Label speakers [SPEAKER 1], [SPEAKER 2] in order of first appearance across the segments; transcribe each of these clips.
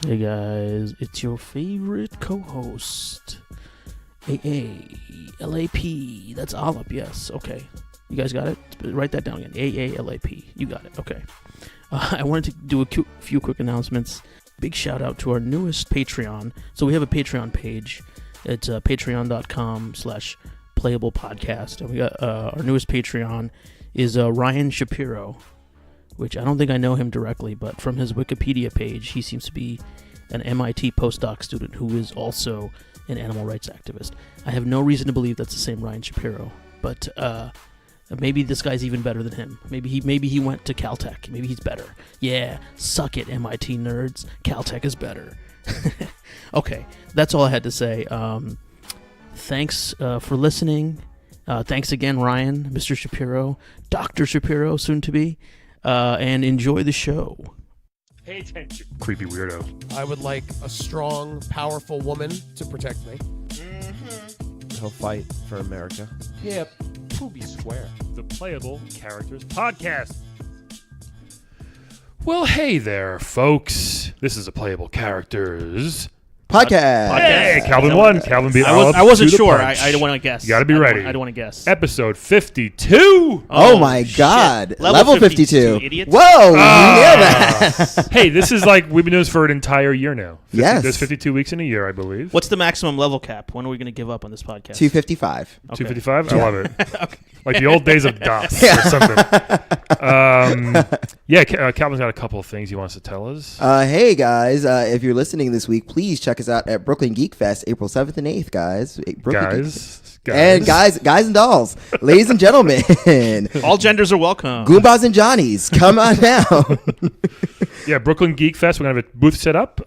[SPEAKER 1] Hey guys, it's your favorite co-host, AALAP. That's Alap, yes. Okay. You guys got it? Write that down again. AALAP. You got it. Okay. I wanted to do a few quick announcements. Big shout out to our newest Patreon. So we have a Patreon page. It's patreon.com/playablepodcast. And we got our newest Patreon is Ryan Shapiro, which I don't think I know him directly, but from his Wikipedia page, he seems to be an MIT postdoc student who is also an animal rights activist. I have no reason to believe that's the same Ryan Shapiro, but maybe this guy's even better than him. Maybe he went to Caltech. Maybe he's better. Yeah, suck it, MIT nerds. Caltech is better. Okay, that's all I had to say. Thanks for listening. Thanks again, Ryan, Mr. Shapiro, Dr. Shapiro, soon to be. And enjoy the show.
[SPEAKER 2] Pay attention, creepy weirdo.
[SPEAKER 3] I would like a strong, powerful woman to protect me.
[SPEAKER 4] He'll fight for America.
[SPEAKER 2] Yep, Poopy Square. The Playable Characters Podcast. Well, hey there, folks. This is a Playable Characters
[SPEAKER 4] Podcast.
[SPEAKER 2] Hey, Calvin won. Calvin beat
[SPEAKER 1] I wasn't sure. I don't want to guess.
[SPEAKER 2] You got to be ready.
[SPEAKER 1] I don't want to guess.
[SPEAKER 2] Episode 52.
[SPEAKER 4] Oh my God.
[SPEAKER 1] Shit.
[SPEAKER 4] Level 52.
[SPEAKER 1] Idiots.
[SPEAKER 4] Whoa. You hear that?
[SPEAKER 2] Hey, this is like we've been doing this for an entire year now.
[SPEAKER 4] Yes.
[SPEAKER 2] There's 52 weeks in a year, I believe.
[SPEAKER 1] What's the maximum level cap? When are we going to give up on this podcast?
[SPEAKER 4] 255.
[SPEAKER 1] Okay.
[SPEAKER 2] 255? I love it. Okay. Like the old days of DOS or something. Calvin's got a couple of things he wants to tell us.
[SPEAKER 4] Hey, guys. If you're listening this week, please check us out at Brooklyn Geek Fest, April 7th and 8th, guys.
[SPEAKER 2] Guys.
[SPEAKER 4] And guys and dolls. Ladies and gentlemen.
[SPEAKER 1] All genders are welcome.
[SPEAKER 4] Goombas and Johnnies. Come on down.
[SPEAKER 2] Yeah, Brooklyn Geek Fest. We're going to have a booth set up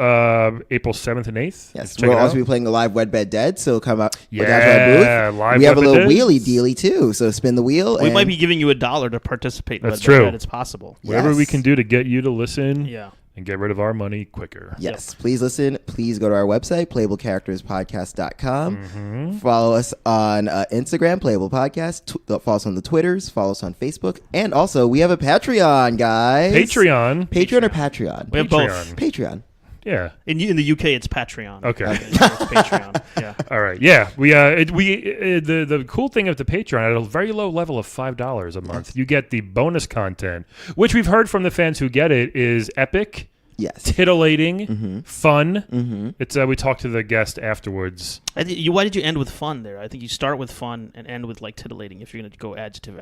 [SPEAKER 2] April 7th and 8th.
[SPEAKER 4] Yes,
[SPEAKER 2] Check
[SPEAKER 4] we'll
[SPEAKER 2] it
[SPEAKER 4] also
[SPEAKER 2] out.
[SPEAKER 4] be playing the live Wed Bed Dead, so come out.
[SPEAKER 2] Yeah, live
[SPEAKER 4] we have a
[SPEAKER 2] Wed
[SPEAKER 4] little
[SPEAKER 2] Bed
[SPEAKER 4] wheelie
[SPEAKER 2] Deads.
[SPEAKER 4] dealy too, so spin the wheel.
[SPEAKER 1] We
[SPEAKER 4] and
[SPEAKER 1] might be giving you $1 to participate in
[SPEAKER 2] That's
[SPEAKER 1] Wed
[SPEAKER 2] true.
[SPEAKER 1] Bed Dead. It's possible.
[SPEAKER 2] Whatever
[SPEAKER 4] Yes.
[SPEAKER 2] we can do to get you to listen
[SPEAKER 1] Yeah.
[SPEAKER 2] and get rid of our money quicker.
[SPEAKER 4] Yes, please listen. Please go to our website, playablecharacterspodcast.com.
[SPEAKER 2] Mm-hmm.
[SPEAKER 4] Follow us on Instagram, Playable Podcast. Follow us on the Twitters. Follow us on Facebook. And also, we have a Patreon, guys.
[SPEAKER 2] Patreon.
[SPEAKER 4] Patreon or Patreon?
[SPEAKER 1] We have both.
[SPEAKER 4] Patreon.
[SPEAKER 2] Yeah.
[SPEAKER 1] In the UK, it's Patreon.
[SPEAKER 2] Okay.
[SPEAKER 1] It's Patreon. Yeah.
[SPEAKER 2] All right. Yeah. The cool thing of the Patreon, at a very low level of $5 a month, you get the bonus content, which we've heard from the fans who get it is epic,
[SPEAKER 4] Yes.
[SPEAKER 2] titillating, fun.
[SPEAKER 4] Mm-hmm.
[SPEAKER 2] It's we talked to the guest afterwards.
[SPEAKER 1] Why did you end with fun there? I think you start with fun and end with like titillating. If you're going to go adjective,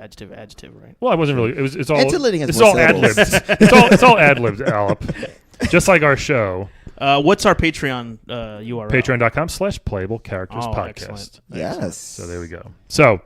[SPEAKER 1] right?
[SPEAKER 2] Well, I wasn't really. It's all.
[SPEAKER 4] And titillating has
[SPEAKER 2] It's
[SPEAKER 4] more
[SPEAKER 2] all ad
[SPEAKER 4] syllables.
[SPEAKER 2] libbed. It's all ad libbed, Alep. Just like our show.
[SPEAKER 1] What's our Patreon URL?
[SPEAKER 2] Patreon.com/Playable Characters
[SPEAKER 1] Oh,
[SPEAKER 2] Podcast.
[SPEAKER 1] excellent.
[SPEAKER 4] Yes.
[SPEAKER 2] So there we go. So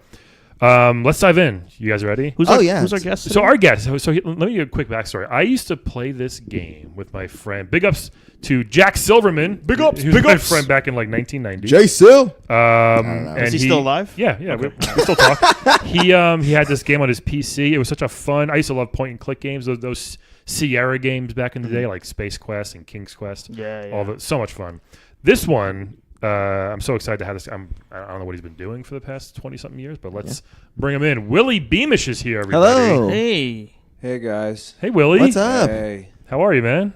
[SPEAKER 2] let's dive in. You guys ready?
[SPEAKER 1] Who's our guest?
[SPEAKER 2] So
[SPEAKER 1] today?
[SPEAKER 2] our guest. So let me give a quick backstory. I used to play this game with my friend. Big ups to Jack Silverman. Big ups. He was my friend back in like 1990.
[SPEAKER 4] J. Sil.
[SPEAKER 2] And
[SPEAKER 1] Is he still alive?
[SPEAKER 2] Yeah.
[SPEAKER 1] Okay.
[SPEAKER 2] We still talk. He had this game on his PC. It was such a fun. I used to love point and click games. Those Sierra games back in the day, like Space Quest and King's Quest.
[SPEAKER 1] Yeah.
[SPEAKER 2] So much fun. This one. I'm so excited to have this. I don't know what he's been doing for the past 20-something years, but let's bring him in. Willy Beamish is here, everybody.
[SPEAKER 4] Hello.
[SPEAKER 1] Hey.
[SPEAKER 5] Hey guys.
[SPEAKER 2] Hey, Willy.
[SPEAKER 4] What's up?
[SPEAKER 5] Hey.
[SPEAKER 2] How are you, man?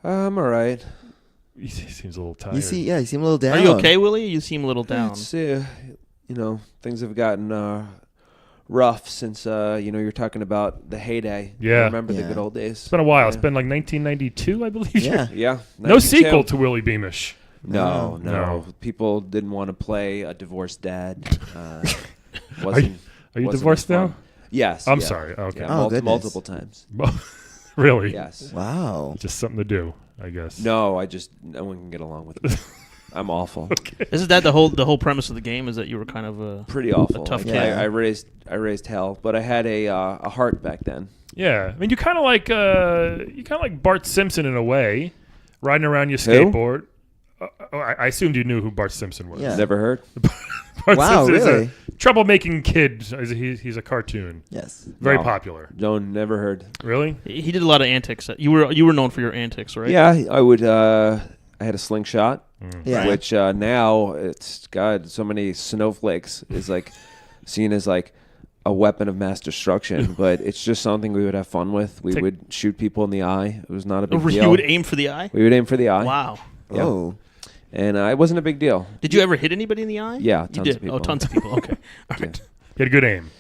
[SPEAKER 5] I'm all right.
[SPEAKER 2] He seems a little tired.
[SPEAKER 4] You seem a little down.
[SPEAKER 1] Are you okay, Willie? You seem a little down.
[SPEAKER 5] It's, things have gotten rough since you're talking about the heyday.
[SPEAKER 2] Yeah.
[SPEAKER 5] I remember the
[SPEAKER 4] Yeah.
[SPEAKER 5] good old days.
[SPEAKER 2] It's been a while.
[SPEAKER 5] Yeah.
[SPEAKER 2] It's been like 1992, I believe.
[SPEAKER 4] Yeah.
[SPEAKER 5] Yeah.
[SPEAKER 2] No
[SPEAKER 5] 92.
[SPEAKER 2] sequel to Willy Beamish.
[SPEAKER 5] No.
[SPEAKER 2] No.
[SPEAKER 5] People didn't want to play a divorced dad.
[SPEAKER 2] Are you
[SPEAKER 5] Wasn't
[SPEAKER 2] divorced
[SPEAKER 5] as
[SPEAKER 2] now?
[SPEAKER 5] fun. Yes.
[SPEAKER 2] I'm
[SPEAKER 5] yeah.
[SPEAKER 2] sorry. Okay.
[SPEAKER 5] Yeah,
[SPEAKER 4] Oh, goodness.
[SPEAKER 5] multiple times.
[SPEAKER 2] Really?
[SPEAKER 5] Yes.
[SPEAKER 4] Wow.
[SPEAKER 2] Just something to do, I guess.
[SPEAKER 5] No one can get along with it. I'm awful.
[SPEAKER 1] Isn't that the whole premise of the game? Is that you were kind of a
[SPEAKER 5] Pretty awful.
[SPEAKER 1] tough
[SPEAKER 5] Like,
[SPEAKER 1] kid.
[SPEAKER 5] I raised hell, but I had a heart back then.
[SPEAKER 2] Yeah. I mean, you kind of like Bart Simpson in a way, riding around your skateboard. I assumed you knew who Bart Simpson was.
[SPEAKER 4] Yeah.
[SPEAKER 5] Never heard.
[SPEAKER 2] Bart
[SPEAKER 4] Wow,
[SPEAKER 2] Simpson
[SPEAKER 4] really?
[SPEAKER 2] is a troublemaking kid. He's a cartoon.
[SPEAKER 4] Yes.
[SPEAKER 2] Very
[SPEAKER 5] No.
[SPEAKER 2] popular.
[SPEAKER 5] No, never heard.
[SPEAKER 2] Really?
[SPEAKER 1] He did a lot of antics. You were known for your antics, right?
[SPEAKER 5] Yeah, I would. I had a slingshot,
[SPEAKER 4] Yeah.
[SPEAKER 5] which now it's so many snowflakes is like seen as like a weapon of mass destruction, but it's just something we would have fun with. We would shoot people in the eye. It was not a big deal.
[SPEAKER 1] You would aim for the eye?
[SPEAKER 5] We would aim for the eye.
[SPEAKER 1] Wow.
[SPEAKER 5] Yeah.
[SPEAKER 4] Oh.
[SPEAKER 5] And it wasn't a big deal.
[SPEAKER 1] Did you ever hit anybody in the eye?
[SPEAKER 5] Yeah,
[SPEAKER 1] You
[SPEAKER 5] tons
[SPEAKER 1] did?
[SPEAKER 5] of people.
[SPEAKER 1] Oh, tons of people. Okay. All right.
[SPEAKER 2] You had a good aim.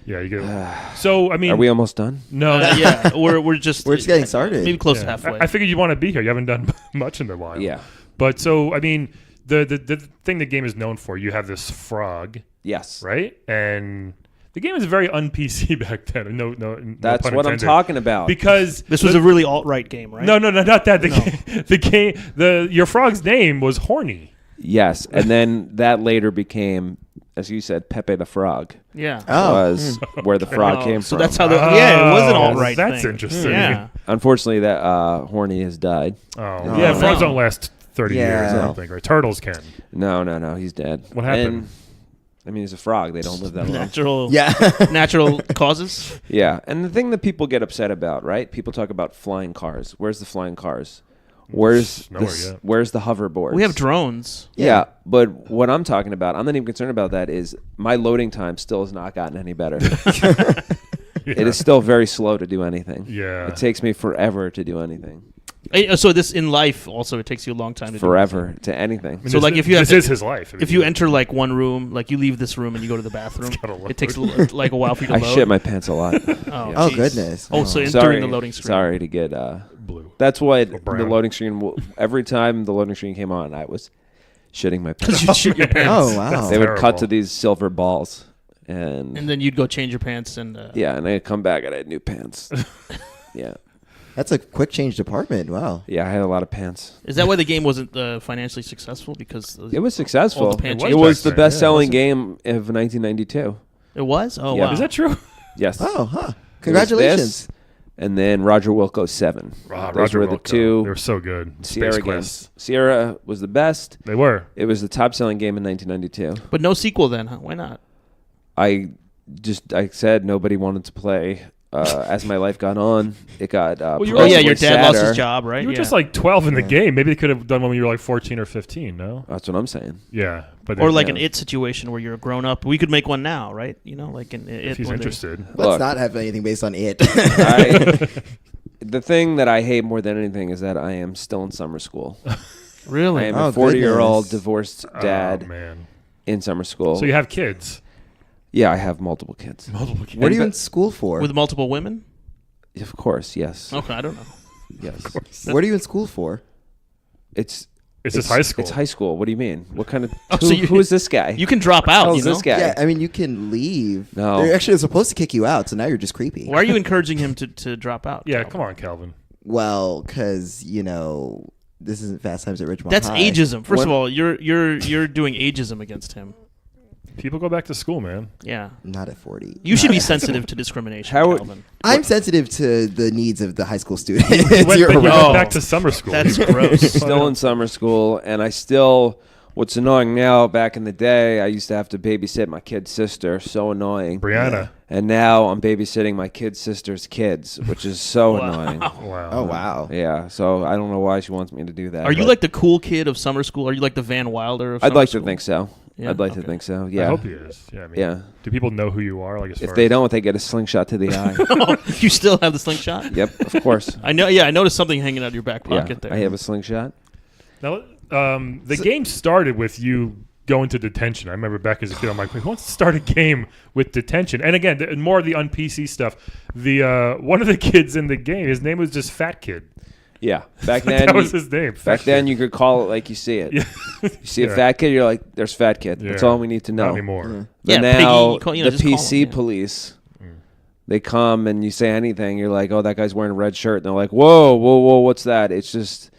[SPEAKER 2] Yeah, you get. So I mean,
[SPEAKER 5] Are we almost done?
[SPEAKER 2] no,
[SPEAKER 1] Yeah, we're just
[SPEAKER 4] getting started.
[SPEAKER 1] Maybe close
[SPEAKER 2] yeah.
[SPEAKER 1] to halfway.
[SPEAKER 2] I figured you want to be here. You haven't done much in a while.
[SPEAKER 5] Yeah.
[SPEAKER 2] But so I mean, the thing the game is known for, you have this frog,
[SPEAKER 5] Yes.
[SPEAKER 2] right? And the game is very un-PC back then. No
[SPEAKER 5] That's
[SPEAKER 2] pun
[SPEAKER 5] what I'm
[SPEAKER 2] intended.
[SPEAKER 5] talking about.
[SPEAKER 2] Because
[SPEAKER 1] this was a really alt-right game, right?
[SPEAKER 2] no, not that. Your frog's name was Horny.
[SPEAKER 5] Yes. And then that later became, as you said, Pepe the Frog.
[SPEAKER 1] Yeah.
[SPEAKER 4] Oh.
[SPEAKER 5] Was where the frog came
[SPEAKER 1] so
[SPEAKER 5] from.
[SPEAKER 1] that's how it was an
[SPEAKER 2] Oh,
[SPEAKER 1] alt-right
[SPEAKER 2] that's
[SPEAKER 1] thing.
[SPEAKER 2] interesting.
[SPEAKER 1] Yeah.
[SPEAKER 5] Unfortunately, that Horny has died.
[SPEAKER 2] Oh, yeah. Frogs
[SPEAKER 1] no.
[SPEAKER 2] don't last 30
[SPEAKER 4] Yeah.
[SPEAKER 2] years. I don't think. Right? Turtles can.
[SPEAKER 5] No, he's dead.
[SPEAKER 2] What happened?
[SPEAKER 5] And, I mean, he's a frog. They don't live that long.
[SPEAKER 1] Natural causes.
[SPEAKER 5] Yeah, and the thing that people get upset about, right? People talk about flying cars. Where's the flying cars? Where's
[SPEAKER 2] Nowhere yet.
[SPEAKER 5] Where's the hoverboards?
[SPEAKER 1] We have drones.
[SPEAKER 5] Yeah, but what I'm talking about, I'm not even concerned about that, is my loading time still has not gotten any better. It is still very slow to do anything.
[SPEAKER 2] Yeah.
[SPEAKER 5] It takes me forever to do anything.
[SPEAKER 1] So this in life also it takes you a long time to
[SPEAKER 5] Forever to anything.
[SPEAKER 2] I mean,
[SPEAKER 1] So, like, if you have
[SPEAKER 2] this
[SPEAKER 1] to-
[SPEAKER 2] is his life. I mean,
[SPEAKER 1] If you enter like one room, like you leave this room and you go to the bathroom,
[SPEAKER 2] gotta load.
[SPEAKER 1] it takes like a while for you to
[SPEAKER 5] I
[SPEAKER 1] load.
[SPEAKER 5] shit my pants a lot.
[SPEAKER 4] Oh,
[SPEAKER 1] geez.
[SPEAKER 4] goodness.
[SPEAKER 1] Oh, so
[SPEAKER 5] Sorry,
[SPEAKER 1] during the loading screen.
[SPEAKER 5] Sorry to get.
[SPEAKER 2] blue.
[SPEAKER 5] That's what the
[SPEAKER 2] brown.
[SPEAKER 5] loading screen. Every time the loading screen came on, I was shitting my
[SPEAKER 1] Because
[SPEAKER 5] pants.
[SPEAKER 1] you shit your pants.
[SPEAKER 4] Oh, wow.
[SPEAKER 5] They would cut
[SPEAKER 2] terrible.
[SPEAKER 5] to these silver balls, and
[SPEAKER 1] And then you'd go change your pants and
[SPEAKER 5] yeah, and I'd come back and I had new pants. Yeah,
[SPEAKER 4] That's a quick change department. Wow.
[SPEAKER 5] yeah, I had a lot of pants.
[SPEAKER 1] Is that why the game wasn't financially successful? Because
[SPEAKER 5] It was successful.
[SPEAKER 1] All the pants
[SPEAKER 5] It
[SPEAKER 1] you-
[SPEAKER 5] was the
[SPEAKER 2] back then, yeah,
[SPEAKER 5] best-selling game of 1992.
[SPEAKER 1] It was? Oh,
[SPEAKER 5] Yeah.
[SPEAKER 1] wow.
[SPEAKER 2] Is that true?
[SPEAKER 5] Yes.
[SPEAKER 4] Oh, huh.
[SPEAKER 5] It was
[SPEAKER 4] Congratulations.
[SPEAKER 5] this, and then Roger Wilco's 7. Those
[SPEAKER 2] Roger
[SPEAKER 5] were the
[SPEAKER 2] Wilco.
[SPEAKER 5] two
[SPEAKER 2] They were so good.
[SPEAKER 5] Sierra
[SPEAKER 2] Space
[SPEAKER 5] games.
[SPEAKER 2] Quest.
[SPEAKER 5] Sierra was the best.
[SPEAKER 2] They were.
[SPEAKER 5] It was the top-selling game in 1992.
[SPEAKER 1] But no sequel then, huh? Why not?
[SPEAKER 5] I said nobody wanted to play. As my life got on, it got
[SPEAKER 2] you were
[SPEAKER 1] Oh, yeah,
[SPEAKER 5] progressively
[SPEAKER 1] your dad lost his
[SPEAKER 5] sadder.
[SPEAKER 1] job, right?
[SPEAKER 2] You were
[SPEAKER 1] Yeah.
[SPEAKER 2] just like 12 in the game. Maybe they could have done one when you were like 14 or 15, no?
[SPEAKER 5] That's what I'm saying.
[SPEAKER 2] Yeah. But
[SPEAKER 1] Or like
[SPEAKER 5] Yeah.
[SPEAKER 1] an It situation where you're a grown up. We could make one now, right? You know, like an It.
[SPEAKER 2] if he's
[SPEAKER 1] where they-
[SPEAKER 2] interested.
[SPEAKER 4] Let's
[SPEAKER 5] Look.
[SPEAKER 4] not have anything based on it.
[SPEAKER 5] The thing that I hate more than anything is that I am still in summer school.
[SPEAKER 1] Really?
[SPEAKER 5] I am
[SPEAKER 4] Oh,
[SPEAKER 5] a 40-year-old
[SPEAKER 4] goodness.
[SPEAKER 5] divorced
[SPEAKER 2] Oh,
[SPEAKER 5] dad
[SPEAKER 2] man.
[SPEAKER 5] in summer school.
[SPEAKER 2] So you have kids.
[SPEAKER 5] Yeah, I have multiple kids.
[SPEAKER 2] Multiple kids.
[SPEAKER 4] What are you in school for?
[SPEAKER 1] With multiple women?
[SPEAKER 5] Of course, yes.
[SPEAKER 1] Okay, I don't know.
[SPEAKER 5] Yes.
[SPEAKER 4] What are you in school for?
[SPEAKER 5] It's
[SPEAKER 2] It's high school.
[SPEAKER 5] It's high school. What do you mean? What kind of
[SPEAKER 1] Oh,
[SPEAKER 5] who,
[SPEAKER 1] so you-
[SPEAKER 5] who is this guy?
[SPEAKER 1] You can drop out,
[SPEAKER 5] How's
[SPEAKER 1] you know?
[SPEAKER 5] this guy?
[SPEAKER 4] Yeah, I mean, you can leave.
[SPEAKER 5] No.
[SPEAKER 4] They're actually supposed to kick you out, so now you're just creepy.
[SPEAKER 1] Why are you encouraging him to drop out?
[SPEAKER 2] Yeah,
[SPEAKER 1] Calvin?
[SPEAKER 2] come on, Calvin.
[SPEAKER 4] Well, because, this isn't Fast Times at Ridgemont
[SPEAKER 1] That's
[SPEAKER 4] High.
[SPEAKER 1] ageism. First
[SPEAKER 5] What-
[SPEAKER 1] of all, you're doing ageism against him.
[SPEAKER 2] People go back to school, man.
[SPEAKER 1] Yeah.
[SPEAKER 4] Not at 40.
[SPEAKER 1] You should be sensitive to discrimination,
[SPEAKER 5] How-
[SPEAKER 1] Calvin.
[SPEAKER 4] I'm sensitive to the needs of the high school student.
[SPEAKER 2] You went,
[SPEAKER 4] You're
[SPEAKER 2] but you
[SPEAKER 4] right.
[SPEAKER 2] went back to summer school.
[SPEAKER 1] That's gross.
[SPEAKER 5] Still in summer school, and I still. What's annoying now? Back in the day, I used to have to babysit my kid's sister. So annoying.
[SPEAKER 2] Brianna.
[SPEAKER 5] And now I'm babysitting my kid's sister's kids, which is so annoying.
[SPEAKER 2] Wow.
[SPEAKER 4] Oh, wow.
[SPEAKER 5] Yeah, so I don't know why she wants me to do that.
[SPEAKER 1] Are you
[SPEAKER 5] but
[SPEAKER 1] like the cool kid of summer school? Are you like the Van Wilder of
[SPEAKER 5] I'd
[SPEAKER 1] summer
[SPEAKER 5] like
[SPEAKER 1] school?
[SPEAKER 5] to think so.
[SPEAKER 1] Yeah?
[SPEAKER 5] I'd like to
[SPEAKER 1] Okay.
[SPEAKER 5] think so.
[SPEAKER 2] I
[SPEAKER 5] Yeah.
[SPEAKER 2] hope he is. Yeah, I mean,
[SPEAKER 5] Yeah.
[SPEAKER 2] do people know who you are? Like, as
[SPEAKER 5] If
[SPEAKER 2] far
[SPEAKER 5] they
[SPEAKER 2] as-
[SPEAKER 5] don't, they get a slingshot to the eye.
[SPEAKER 1] Oh, you still have the slingshot?
[SPEAKER 5] Yep, of course.
[SPEAKER 1] I know. Yeah, I noticed something hanging out of your back
[SPEAKER 5] Yeah,
[SPEAKER 1] pocket there.
[SPEAKER 5] I have a slingshot.
[SPEAKER 2] Now, the game started with you going to detention. I remember back as a kid, I'm like, who wants to start a game with detention? And again, more of the un-PC stuff. The one of the kids in the game, his name was just Fat Kid.
[SPEAKER 5] Yeah, back then.
[SPEAKER 2] That was his name.
[SPEAKER 5] Back then, you could call it like you see it.
[SPEAKER 2] Yeah.
[SPEAKER 5] You see a
[SPEAKER 2] Yeah.
[SPEAKER 5] fat kid, you're like, "There's fat kid." That's
[SPEAKER 2] Yeah.
[SPEAKER 5] all we need to
[SPEAKER 2] Not
[SPEAKER 5] know.
[SPEAKER 2] anymore.
[SPEAKER 5] But
[SPEAKER 1] Yeah,
[SPEAKER 5] now
[SPEAKER 1] Piggy, you call-
[SPEAKER 5] the
[SPEAKER 1] just call
[SPEAKER 5] PC
[SPEAKER 1] him, yeah.
[SPEAKER 5] police, they come and you say anything, you're like, "Oh, that guy's wearing a red shirt," and they're like, "Whoa, whoa, whoa, what's that?" It's just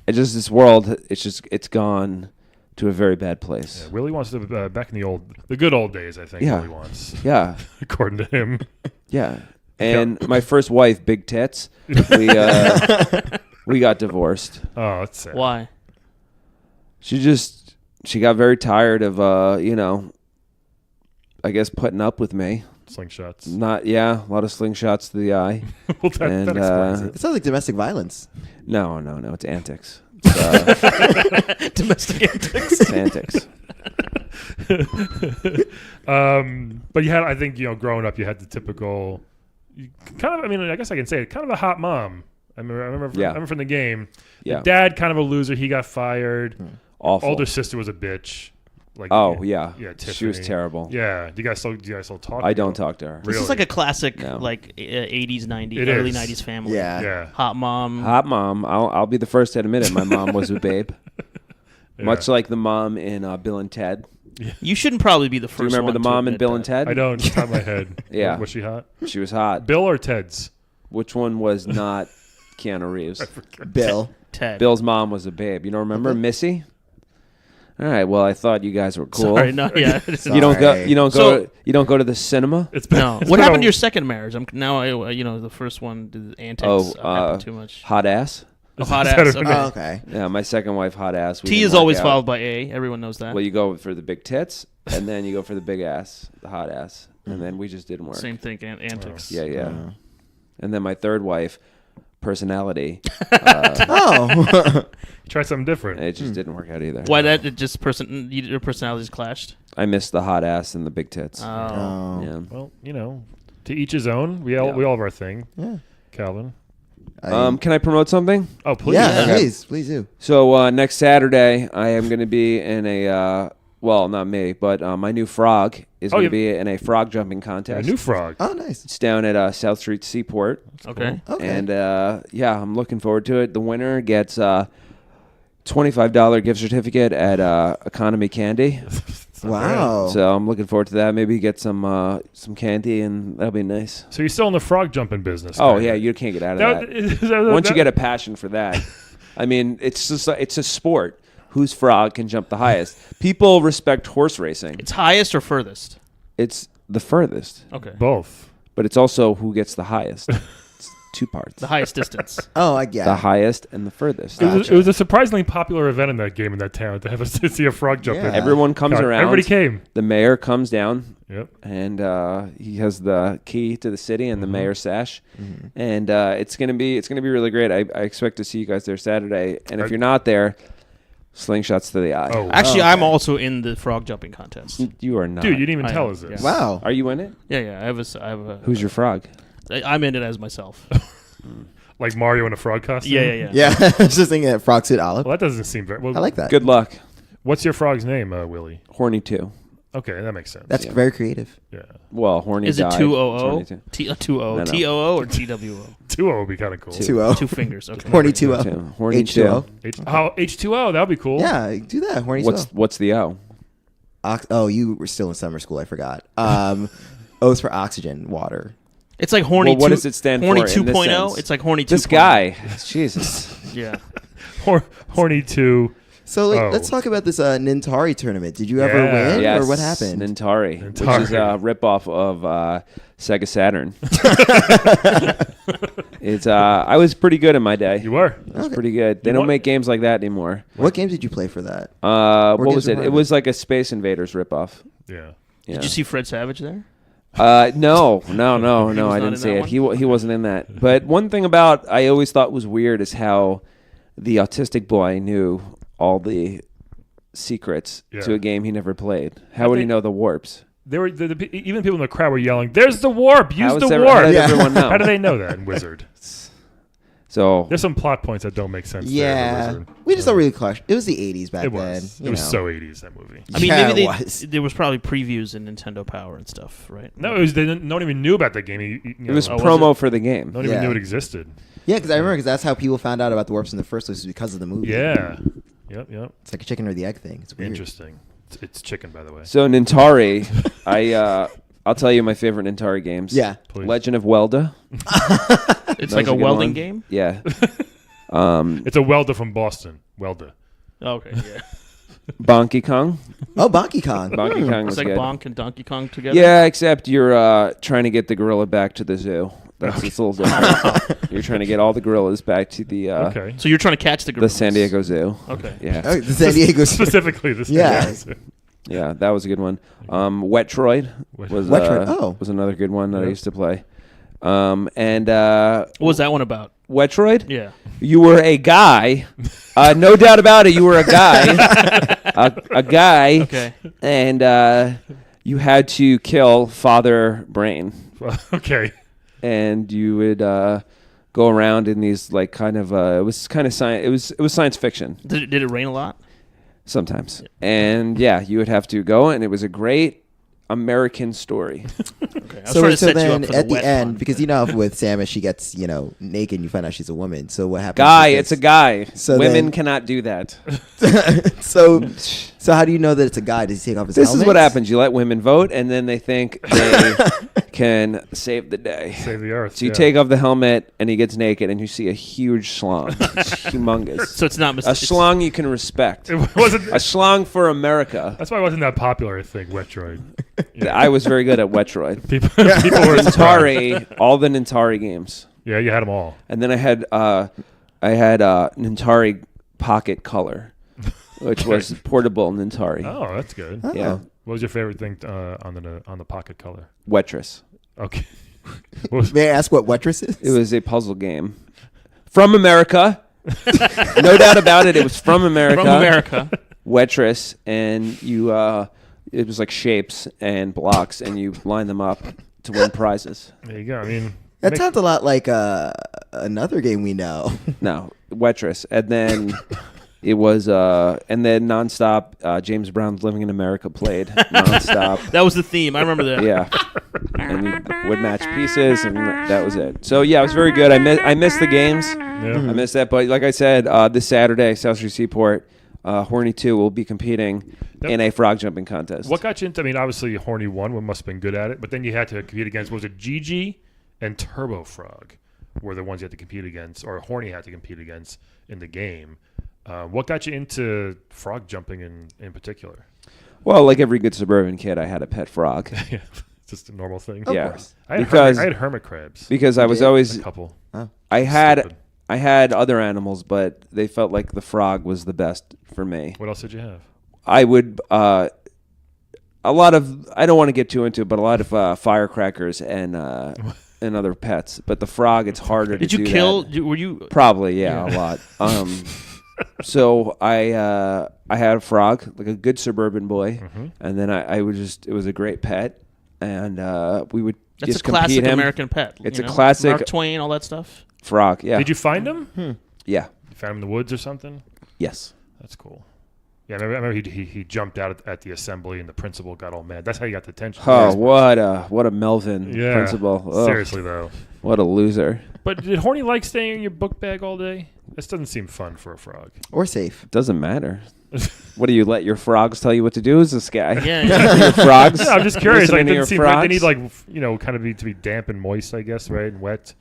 [SPEAKER 5] this world. It's gone to a very bad place.
[SPEAKER 2] Yeah, Willie wants to back in the good old days. I think
[SPEAKER 5] Yeah.
[SPEAKER 2] Willie wants,
[SPEAKER 5] Yeah,
[SPEAKER 2] according to him.
[SPEAKER 5] yeah. And my first wife, Big Tits, we got divorced.
[SPEAKER 2] Oh, that's sad.
[SPEAKER 1] Why?
[SPEAKER 5] She got very tired of I guess putting up with me.
[SPEAKER 2] Slingshots.
[SPEAKER 5] A lot of slingshots to the eye.
[SPEAKER 2] Well, that
[SPEAKER 5] And,
[SPEAKER 2] explains it.
[SPEAKER 5] uh,
[SPEAKER 4] It sounds like domestic violence.
[SPEAKER 5] No, it's antics. It's
[SPEAKER 1] Domestic antics.
[SPEAKER 5] it's antics.
[SPEAKER 2] But you had, I think, growing up, you had the typical, I guess I can say it, kind of a hot mom. I remember from the game.
[SPEAKER 5] Yeah.
[SPEAKER 2] The dad, kind of a loser. He got fired.
[SPEAKER 5] Awful.
[SPEAKER 2] Older sister was a bitch.
[SPEAKER 5] Yeah,
[SPEAKER 2] Tiffany.
[SPEAKER 5] she was terrible.
[SPEAKER 2] Yeah, do you guys still talk?
[SPEAKER 5] I don't talk to her.
[SPEAKER 1] This is like a classic, 80s, 90s,
[SPEAKER 2] It
[SPEAKER 1] early
[SPEAKER 2] is.
[SPEAKER 1] 90s family.
[SPEAKER 2] Yeah.
[SPEAKER 1] Hot mom.
[SPEAKER 5] Hot mom. I'll be the first to admit it. My mom was a babe.
[SPEAKER 2] Yeah.
[SPEAKER 5] Much like the mom in Bill and Ted.
[SPEAKER 1] You shouldn't probably be the
[SPEAKER 5] Do
[SPEAKER 1] first
[SPEAKER 5] you remember
[SPEAKER 1] one
[SPEAKER 5] the
[SPEAKER 1] to
[SPEAKER 5] mom in
[SPEAKER 1] admit
[SPEAKER 5] Bill
[SPEAKER 1] that.
[SPEAKER 5] and Ted?
[SPEAKER 2] I don't. Off the top of my head.
[SPEAKER 5] Yeah.
[SPEAKER 2] Was she hot?
[SPEAKER 5] She was hot.
[SPEAKER 2] Bill or Ted's?
[SPEAKER 5] Which one was not Keanu Reeves?
[SPEAKER 4] Bill.
[SPEAKER 1] Ted.
[SPEAKER 5] Bill's mom was a babe. You don't remember Missy? All right. Well, I thought you guys were cool.
[SPEAKER 1] Sorry, no, yeah.
[SPEAKER 5] You don't go.
[SPEAKER 4] Sorry.
[SPEAKER 5] You don't go to the cinema.
[SPEAKER 2] It's been,
[SPEAKER 1] No.
[SPEAKER 2] it's
[SPEAKER 1] What
[SPEAKER 2] been
[SPEAKER 1] happened to
[SPEAKER 2] a-
[SPEAKER 1] your second marriage? The first one, the antics happened too much.
[SPEAKER 5] Hot ass.
[SPEAKER 1] Oh, hot
[SPEAKER 2] Is that
[SPEAKER 1] ass.
[SPEAKER 2] her
[SPEAKER 1] Okay.
[SPEAKER 2] name?
[SPEAKER 4] Oh, okay.
[SPEAKER 5] Yeah, my second wife, hot ass. We
[SPEAKER 1] T
[SPEAKER 5] didn't
[SPEAKER 1] is
[SPEAKER 5] work
[SPEAKER 1] always
[SPEAKER 5] out.
[SPEAKER 1] followed by A. Everyone knows that.
[SPEAKER 5] Well, you go for the big tits, and then you go for the big ass, the hot ass, and then we just didn't work.
[SPEAKER 1] Same thing, antics.
[SPEAKER 5] Yeah. And then my third wife, personality.
[SPEAKER 4] Oh.
[SPEAKER 2] Try something different.
[SPEAKER 5] It just didn't work out either.
[SPEAKER 1] Why that? It just your personalities clashed.
[SPEAKER 5] I missed the hot ass and the big tits.
[SPEAKER 1] Oh.
[SPEAKER 4] Oh.
[SPEAKER 5] Yeah.
[SPEAKER 2] Well, to each his own. We all have our thing.
[SPEAKER 4] Yeah.
[SPEAKER 2] Calvin.
[SPEAKER 5] Can I promote something?
[SPEAKER 2] Oh, please.
[SPEAKER 4] Yeah,
[SPEAKER 5] Okay.
[SPEAKER 4] please do.
[SPEAKER 5] So next Saturday, I am going to be in a well, not me, but my new frog is going to be in a frog jumping
[SPEAKER 2] A
[SPEAKER 5] contest.
[SPEAKER 2] new frog.
[SPEAKER 4] Oh, nice.
[SPEAKER 5] It's down at South Street Seaport,
[SPEAKER 1] Okay.
[SPEAKER 4] Okay.
[SPEAKER 5] and I'm looking forward to it. The winner gets $25 gift certificate at Economy Candy.
[SPEAKER 4] Wow.
[SPEAKER 5] So I'm looking forward to that. Maybe get some candy, and that'll be nice.
[SPEAKER 2] So you're still in the frog jumping business.
[SPEAKER 5] Oh
[SPEAKER 2] kinda.
[SPEAKER 5] yeah, you can't get out of that. Once you get a passion for that, I mean, it's just it's a sport. Whose frog can jump the highest? People respect horse racing.
[SPEAKER 1] It's highest or furthest?
[SPEAKER 5] It's the furthest,
[SPEAKER 1] Okay.
[SPEAKER 2] both.
[SPEAKER 5] but it's also who gets the highest. It's two parts.
[SPEAKER 1] The highest distance.
[SPEAKER 4] Oh, I get
[SPEAKER 5] The highest and the furthest.
[SPEAKER 2] It was a surprisingly popular event in that game in that town to have to see a frog jump.
[SPEAKER 4] Yeah.
[SPEAKER 2] in.
[SPEAKER 5] Everyone comes
[SPEAKER 2] God,
[SPEAKER 5] around.
[SPEAKER 2] Everybody came.
[SPEAKER 5] The mayor comes down,
[SPEAKER 2] Yep.
[SPEAKER 5] and he has the key to the city and the mayor's sash, and it's gonna be really great. I expect to see you guys there Saturday, and if you're not there, slingshots to the eye.
[SPEAKER 2] Oh,
[SPEAKER 1] Actually,
[SPEAKER 4] okay.
[SPEAKER 1] I'm also in the frog jumping contest.
[SPEAKER 5] You are not.
[SPEAKER 2] dude, you didn't even
[SPEAKER 1] I
[SPEAKER 2] tell
[SPEAKER 1] am,
[SPEAKER 2] us this.
[SPEAKER 1] yeah.
[SPEAKER 4] Wow.
[SPEAKER 5] Are you in it?
[SPEAKER 1] Yeah. I have a.
[SPEAKER 5] Who's your frog?
[SPEAKER 1] I'm in it as myself.
[SPEAKER 2] Like Mario in a frog costume.
[SPEAKER 1] Yeah.
[SPEAKER 4] Yeah. I was just thinking that frog suit olive.
[SPEAKER 2] Well, that doesn't seem very. Well,
[SPEAKER 4] I like that.
[SPEAKER 5] Good luck.
[SPEAKER 2] What's your frog's name, Willie?
[SPEAKER 5] Horny 2.
[SPEAKER 2] Okay, that makes sense.
[SPEAKER 4] That's very creative.
[SPEAKER 2] yeah.
[SPEAKER 5] Well, horny
[SPEAKER 1] Is it
[SPEAKER 5] died.
[SPEAKER 1] 200?
[SPEAKER 5] Horny 2.
[SPEAKER 1] 200?
[SPEAKER 5] No.
[SPEAKER 1] TOO or TWO?
[SPEAKER 2] 2-0 would be kind of cool.
[SPEAKER 4] 2-0.
[SPEAKER 1] Two fingers. Okay.
[SPEAKER 4] Horny 2-0.
[SPEAKER 5] Horny 2.
[SPEAKER 4] H2O.
[SPEAKER 2] H2O, that would be cool.
[SPEAKER 4] Yeah, do that. Horny 2-0.
[SPEAKER 5] What's the O?
[SPEAKER 4] Oh, you were still in summer school. I forgot. O's for oxygen, water.
[SPEAKER 1] It's like horny.
[SPEAKER 5] Well, what does it stand
[SPEAKER 1] horny
[SPEAKER 5] for in this
[SPEAKER 1] 2.0.
[SPEAKER 5] sense?
[SPEAKER 1] It's like horny 2.0.
[SPEAKER 5] This guy. Jesus.
[SPEAKER 1] Yeah.
[SPEAKER 2] Horny 2.
[SPEAKER 4] So
[SPEAKER 2] Oh.
[SPEAKER 4] let's talk about this Nintari tournament. Did you ever
[SPEAKER 2] Yeah.
[SPEAKER 4] win,
[SPEAKER 5] Yes.
[SPEAKER 4] or what happened?
[SPEAKER 5] Nintari, which
[SPEAKER 2] Nintari.
[SPEAKER 5] is a ripoff of Sega Saturn. It's I was pretty good in my day.
[SPEAKER 2] You were.
[SPEAKER 5] It was pretty good. They
[SPEAKER 2] You
[SPEAKER 5] don't
[SPEAKER 2] won-
[SPEAKER 5] make games like that anymore.
[SPEAKER 4] What games did you play for that?
[SPEAKER 5] What
[SPEAKER 4] games
[SPEAKER 5] was
[SPEAKER 4] were
[SPEAKER 5] it?
[SPEAKER 4] part
[SPEAKER 5] It
[SPEAKER 4] of
[SPEAKER 5] was like a Space Invaders ripoff.
[SPEAKER 2] Yeah.
[SPEAKER 5] Yeah.
[SPEAKER 1] Did you see Fred Savage there?
[SPEAKER 5] No,
[SPEAKER 1] He was
[SPEAKER 5] I
[SPEAKER 1] not
[SPEAKER 5] didn't
[SPEAKER 1] in
[SPEAKER 5] see
[SPEAKER 1] that
[SPEAKER 5] it. He wasn't in that. But one thing about I always thought was weird is how the autistic boy knew all the secrets
[SPEAKER 2] Yeah.
[SPEAKER 5] to a game he never played. How would he
[SPEAKER 2] think-
[SPEAKER 5] know the warps?
[SPEAKER 2] They were even people in the crowd were yelling, "There's the warp! Use
[SPEAKER 5] How
[SPEAKER 2] the
[SPEAKER 5] does
[SPEAKER 2] warp!"
[SPEAKER 5] how does
[SPEAKER 4] Yeah.
[SPEAKER 5] everyone know?
[SPEAKER 2] How do they know that in Wizard?
[SPEAKER 5] So
[SPEAKER 2] There's some plot points that don't make sense. there in
[SPEAKER 4] Yeah,
[SPEAKER 2] Wizard.
[SPEAKER 4] we just don't really question. It was the '80s back
[SPEAKER 2] It
[SPEAKER 4] then.
[SPEAKER 2] was.
[SPEAKER 4] you
[SPEAKER 2] It was
[SPEAKER 4] know.
[SPEAKER 2] so 80s that movie.
[SPEAKER 1] I mean,
[SPEAKER 4] Yeah,
[SPEAKER 1] maybe
[SPEAKER 4] it was.
[SPEAKER 1] there was probably previews in Nintendo Power and stuff, right?
[SPEAKER 2] No, it was they no one even knew about that game.
[SPEAKER 5] it was
[SPEAKER 1] Oh, was
[SPEAKER 5] promo for the game.
[SPEAKER 2] no one even
[SPEAKER 4] Yeah.
[SPEAKER 2] knew it existed.
[SPEAKER 4] Yeah, because I remember that's how people found out about the warps in the first place, was because of the movie.
[SPEAKER 2] Yeah. Yep.
[SPEAKER 4] It's like a chicken or the egg thing. It's weird.
[SPEAKER 2] Interesting. It's chicken, by the way.
[SPEAKER 5] So Nintari, I'll tell you my favorite Nintari games.
[SPEAKER 4] Yeah.
[SPEAKER 2] Please.
[SPEAKER 5] Legend of Welda.
[SPEAKER 1] It's
[SPEAKER 5] That
[SPEAKER 1] like
[SPEAKER 5] was
[SPEAKER 1] a
[SPEAKER 5] a good
[SPEAKER 1] welding
[SPEAKER 5] one.
[SPEAKER 1] game.
[SPEAKER 5] Yeah.
[SPEAKER 2] It's a welder from Boston. Welder.
[SPEAKER 1] Oh, okay, yeah.
[SPEAKER 5] Donkey Kong.
[SPEAKER 4] Oh, Donkey Kong.
[SPEAKER 5] Donkey Kong was
[SPEAKER 1] It's like
[SPEAKER 5] good.
[SPEAKER 1] Bonk and Donkey Kong together.
[SPEAKER 5] Yeah, except you're trying to get the gorilla back to the zoo. That's it's a little different. You're trying to get all the gorillas back to the
[SPEAKER 2] Okay.
[SPEAKER 1] So you're trying to catch the
[SPEAKER 5] the
[SPEAKER 1] gorillas.
[SPEAKER 5] San Diego Zoo.
[SPEAKER 1] Okay.
[SPEAKER 5] Yeah,
[SPEAKER 4] Oh, the San Diego.
[SPEAKER 2] Specifically, this.
[SPEAKER 4] Yeah.
[SPEAKER 5] yeah, that was a good one. Wetroid was
[SPEAKER 4] Wetroid, oh.
[SPEAKER 5] was another good one that I
[SPEAKER 2] Yeah.
[SPEAKER 5] used to play. And
[SPEAKER 1] What was that one about?
[SPEAKER 5] Wetroid?
[SPEAKER 1] Yeah.
[SPEAKER 5] You were a guy. No doubt about it. You were a guy. a guy.
[SPEAKER 1] Okay.
[SPEAKER 5] And you had to kill Father Brain.
[SPEAKER 2] Okay.
[SPEAKER 5] And you would go around in these like kind of it was kind of science. It was science fiction.
[SPEAKER 1] Did it rain a lot?
[SPEAKER 5] Sometimes. And yeah, you would have to go, and it was a great American story.
[SPEAKER 1] Okay. I was trying to set you up for
[SPEAKER 4] at the
[SPEAKER 1] wet
[SPEAKER 4] end,
[SPEAKER 1] one.
[SPEAKER 4] because with Samus, she gets naked, and you find out she's a woman. So what happens?
[SPEAKER 5] Guy,
[SPEAKER 4] with
[SPEAKER 5] it's a
[SPEAKER 4] this?
[SPEAKER 5] guy.
[SPEAKER 4] So
[SPEAKER 5] Women
[SPEAKER 4] then-
[SPEAKER 5] cannot do that.
[SPEAKER 4] So how do you know that it's a guy? Does he take off his
[SPEAKER 5] This
[SPEAKER 4] helmet?
[SPEAKER 5] is what happens. You let women vote, and then they think they can save the day.
[SPEAKER 2] Save the earth.
[SPEAKER 5] So you take off the helmet, and he gets naked, and you see a huge schlong. It's humongous.
[SPEAKER 1] So it's not
[SPEAKER 5] A schlong you can respect.
[SPEAKER 2] It wasn't.
[SPEAKER 5] A schlong for America.
[SPEAKER 2] That's why it wasn't that popular. I think Wetroid.
[SPEAKER 5] I was very good at Wetroid.
[SPEAKER 2] People were surprised.
[SPEAKER 5] Nintari, all the Nintari games.
[SPEAKER 2] Yeah, you had them all.
[SPEAKER 5] And then I had Nintari Pocket Color, which was portable Nintari.
[SPEAKER 2] Oh, that's good.
[SPEAKER 4] Oh.
[SPEAKER 5] Yeah,
[SPEAKER 2] What was your favorite thing on the Pocket Color?
[SPEAKER 5] Wetris.
[SPEAKER 2] Okay. What was-
[SPEAKER 4] May I ask what Wetris is?
[SPEAKER 5] It was a puzzle game from America. No doubt about it. It was from America.
[SPEAKER 1] From America.
[SPEAKER 5] Wetris, and you. It was like shapes and blocks, and you line them up to win prizes.
[SPEAKER 2] There you go. I mean,
[SPEAKER 4] That sounds a lot like another game we know.
[SPEAKER 5] No, Wetris, and then it was and then nonstop. James Brown's Living in America played nonstop.
[SPEAKER 1] That was the theme. I remember that.
[SPEAKER 5] Yeah, and you would match pieces, and that was it. So yeah, it was very good. I missed the games.
[SPEAKER 2] yeah.
[SPEAKER 5] I missed that, but like I said, this Saturday, South Street Seaport, Horny 2 will be competing in a frog jumping contest.
[SPEAKER 2] What got you into? I mean, obviously, Horny won. One must have been good at it, but then you had to compete against. Was it Gigi and Turbo Frog were the ones you had to compete against, or Horny had to compete against in the game? What got you into frog jumping in particular?
[SPEAKER 5] Well, like every good suburban kid, I had a pet frog.
[SPEAKER 2] Yeah, just a normal thing.
[SPEAKER 4] Of
[SPEAKER 5] Yeah,
[SPEAKER 4] course.
[SPEAKER 2] I had
[SPEAKER 5] because
[SPEAKER 2] I had hermit crabs.
[SPEAKER 5] because I was
[SPEAKER 4] did?
[SPEAKER 5] always
[SPEAKER 2] A couple.
[SPEAKER 5] I had
[SPEAKER 2] Stupid.
[SPEAKER 5] I had other animals, but they felt like the frog was the best for me.
[SPEAKER 2] What else did you have?
[SPEAKER 5] I would a lot of I don't want to get too into it, but a lot of firecrackers and other pets. But the frog, it's harder
[SPEAKER 1] Did
[SPEAKER 5] to
[SPEAKER 1] you
[SPEAKER 5] do
[SPEAKER 1] kill?
[SPEAKER 5] that.
[SPEAKER 1] Were you?
[SPEAKER 5] Probably, yeah, a lot. So I had a frog, like a good suburban boy, and then I would just it was a great pet, and we would
[SPEAKER 1] That's
[SPEAKER 5] just
[SPEAKER 1] a classic
[SPEAKER 5] compete him.
[SPEAKER 1] American pet.
[SPEAKER 5] It's
[SPEAKER 1] you
[SPEAKER 5] a
[SPEAKER 1] know?
[SPEAKER 5] classic-
[SPEAKER 1] Mark Twain, all that stuff.
[SPEAKER 5] Frog, yeah,
[SPEAKER 2] Did you find him?
[SPEAKER 5] yeah,
[SPEAKER 2] You found him in the woods or something?
[SPEAKER 5] yes.
[SPEAKER 2] That's cool. Yeah, I remember he jumped out at the assembly and the principal got all mad. That's how you got the attention.
[SPEAKER 5] Oh, what a Melvin
[SPEAKER 2] Yeah.
[SPEAKER 5] principal. Ugh,
[SPEAKER 2] Seriously though.
[SPEAKER 5] what a loser.
[SPEAKER 2] But did Horny like staying in your book bag all day? This doesn't seem fun for a frog.
[SPEAKER 4] Or safe.
[SPEAKER 5] Doesn't matter. What do you let your frogs tell you what to do? Is this guy?
[SPEAKER 1] Yeah. yeah.
[SPEAKER 5] Your frogs?
[SPEAKER 2] Yeah, I'm just curious. Like,
[SPEAKER 5] Listening to
[SPEAKER 2] it
[SPEAKER 5] your
[SPEAKER 2] doesn't seem like they need
[SPEAKER 5] frogs?
[SPEAKER 2] like kind of to be damp and moist, I guess, right, and wet,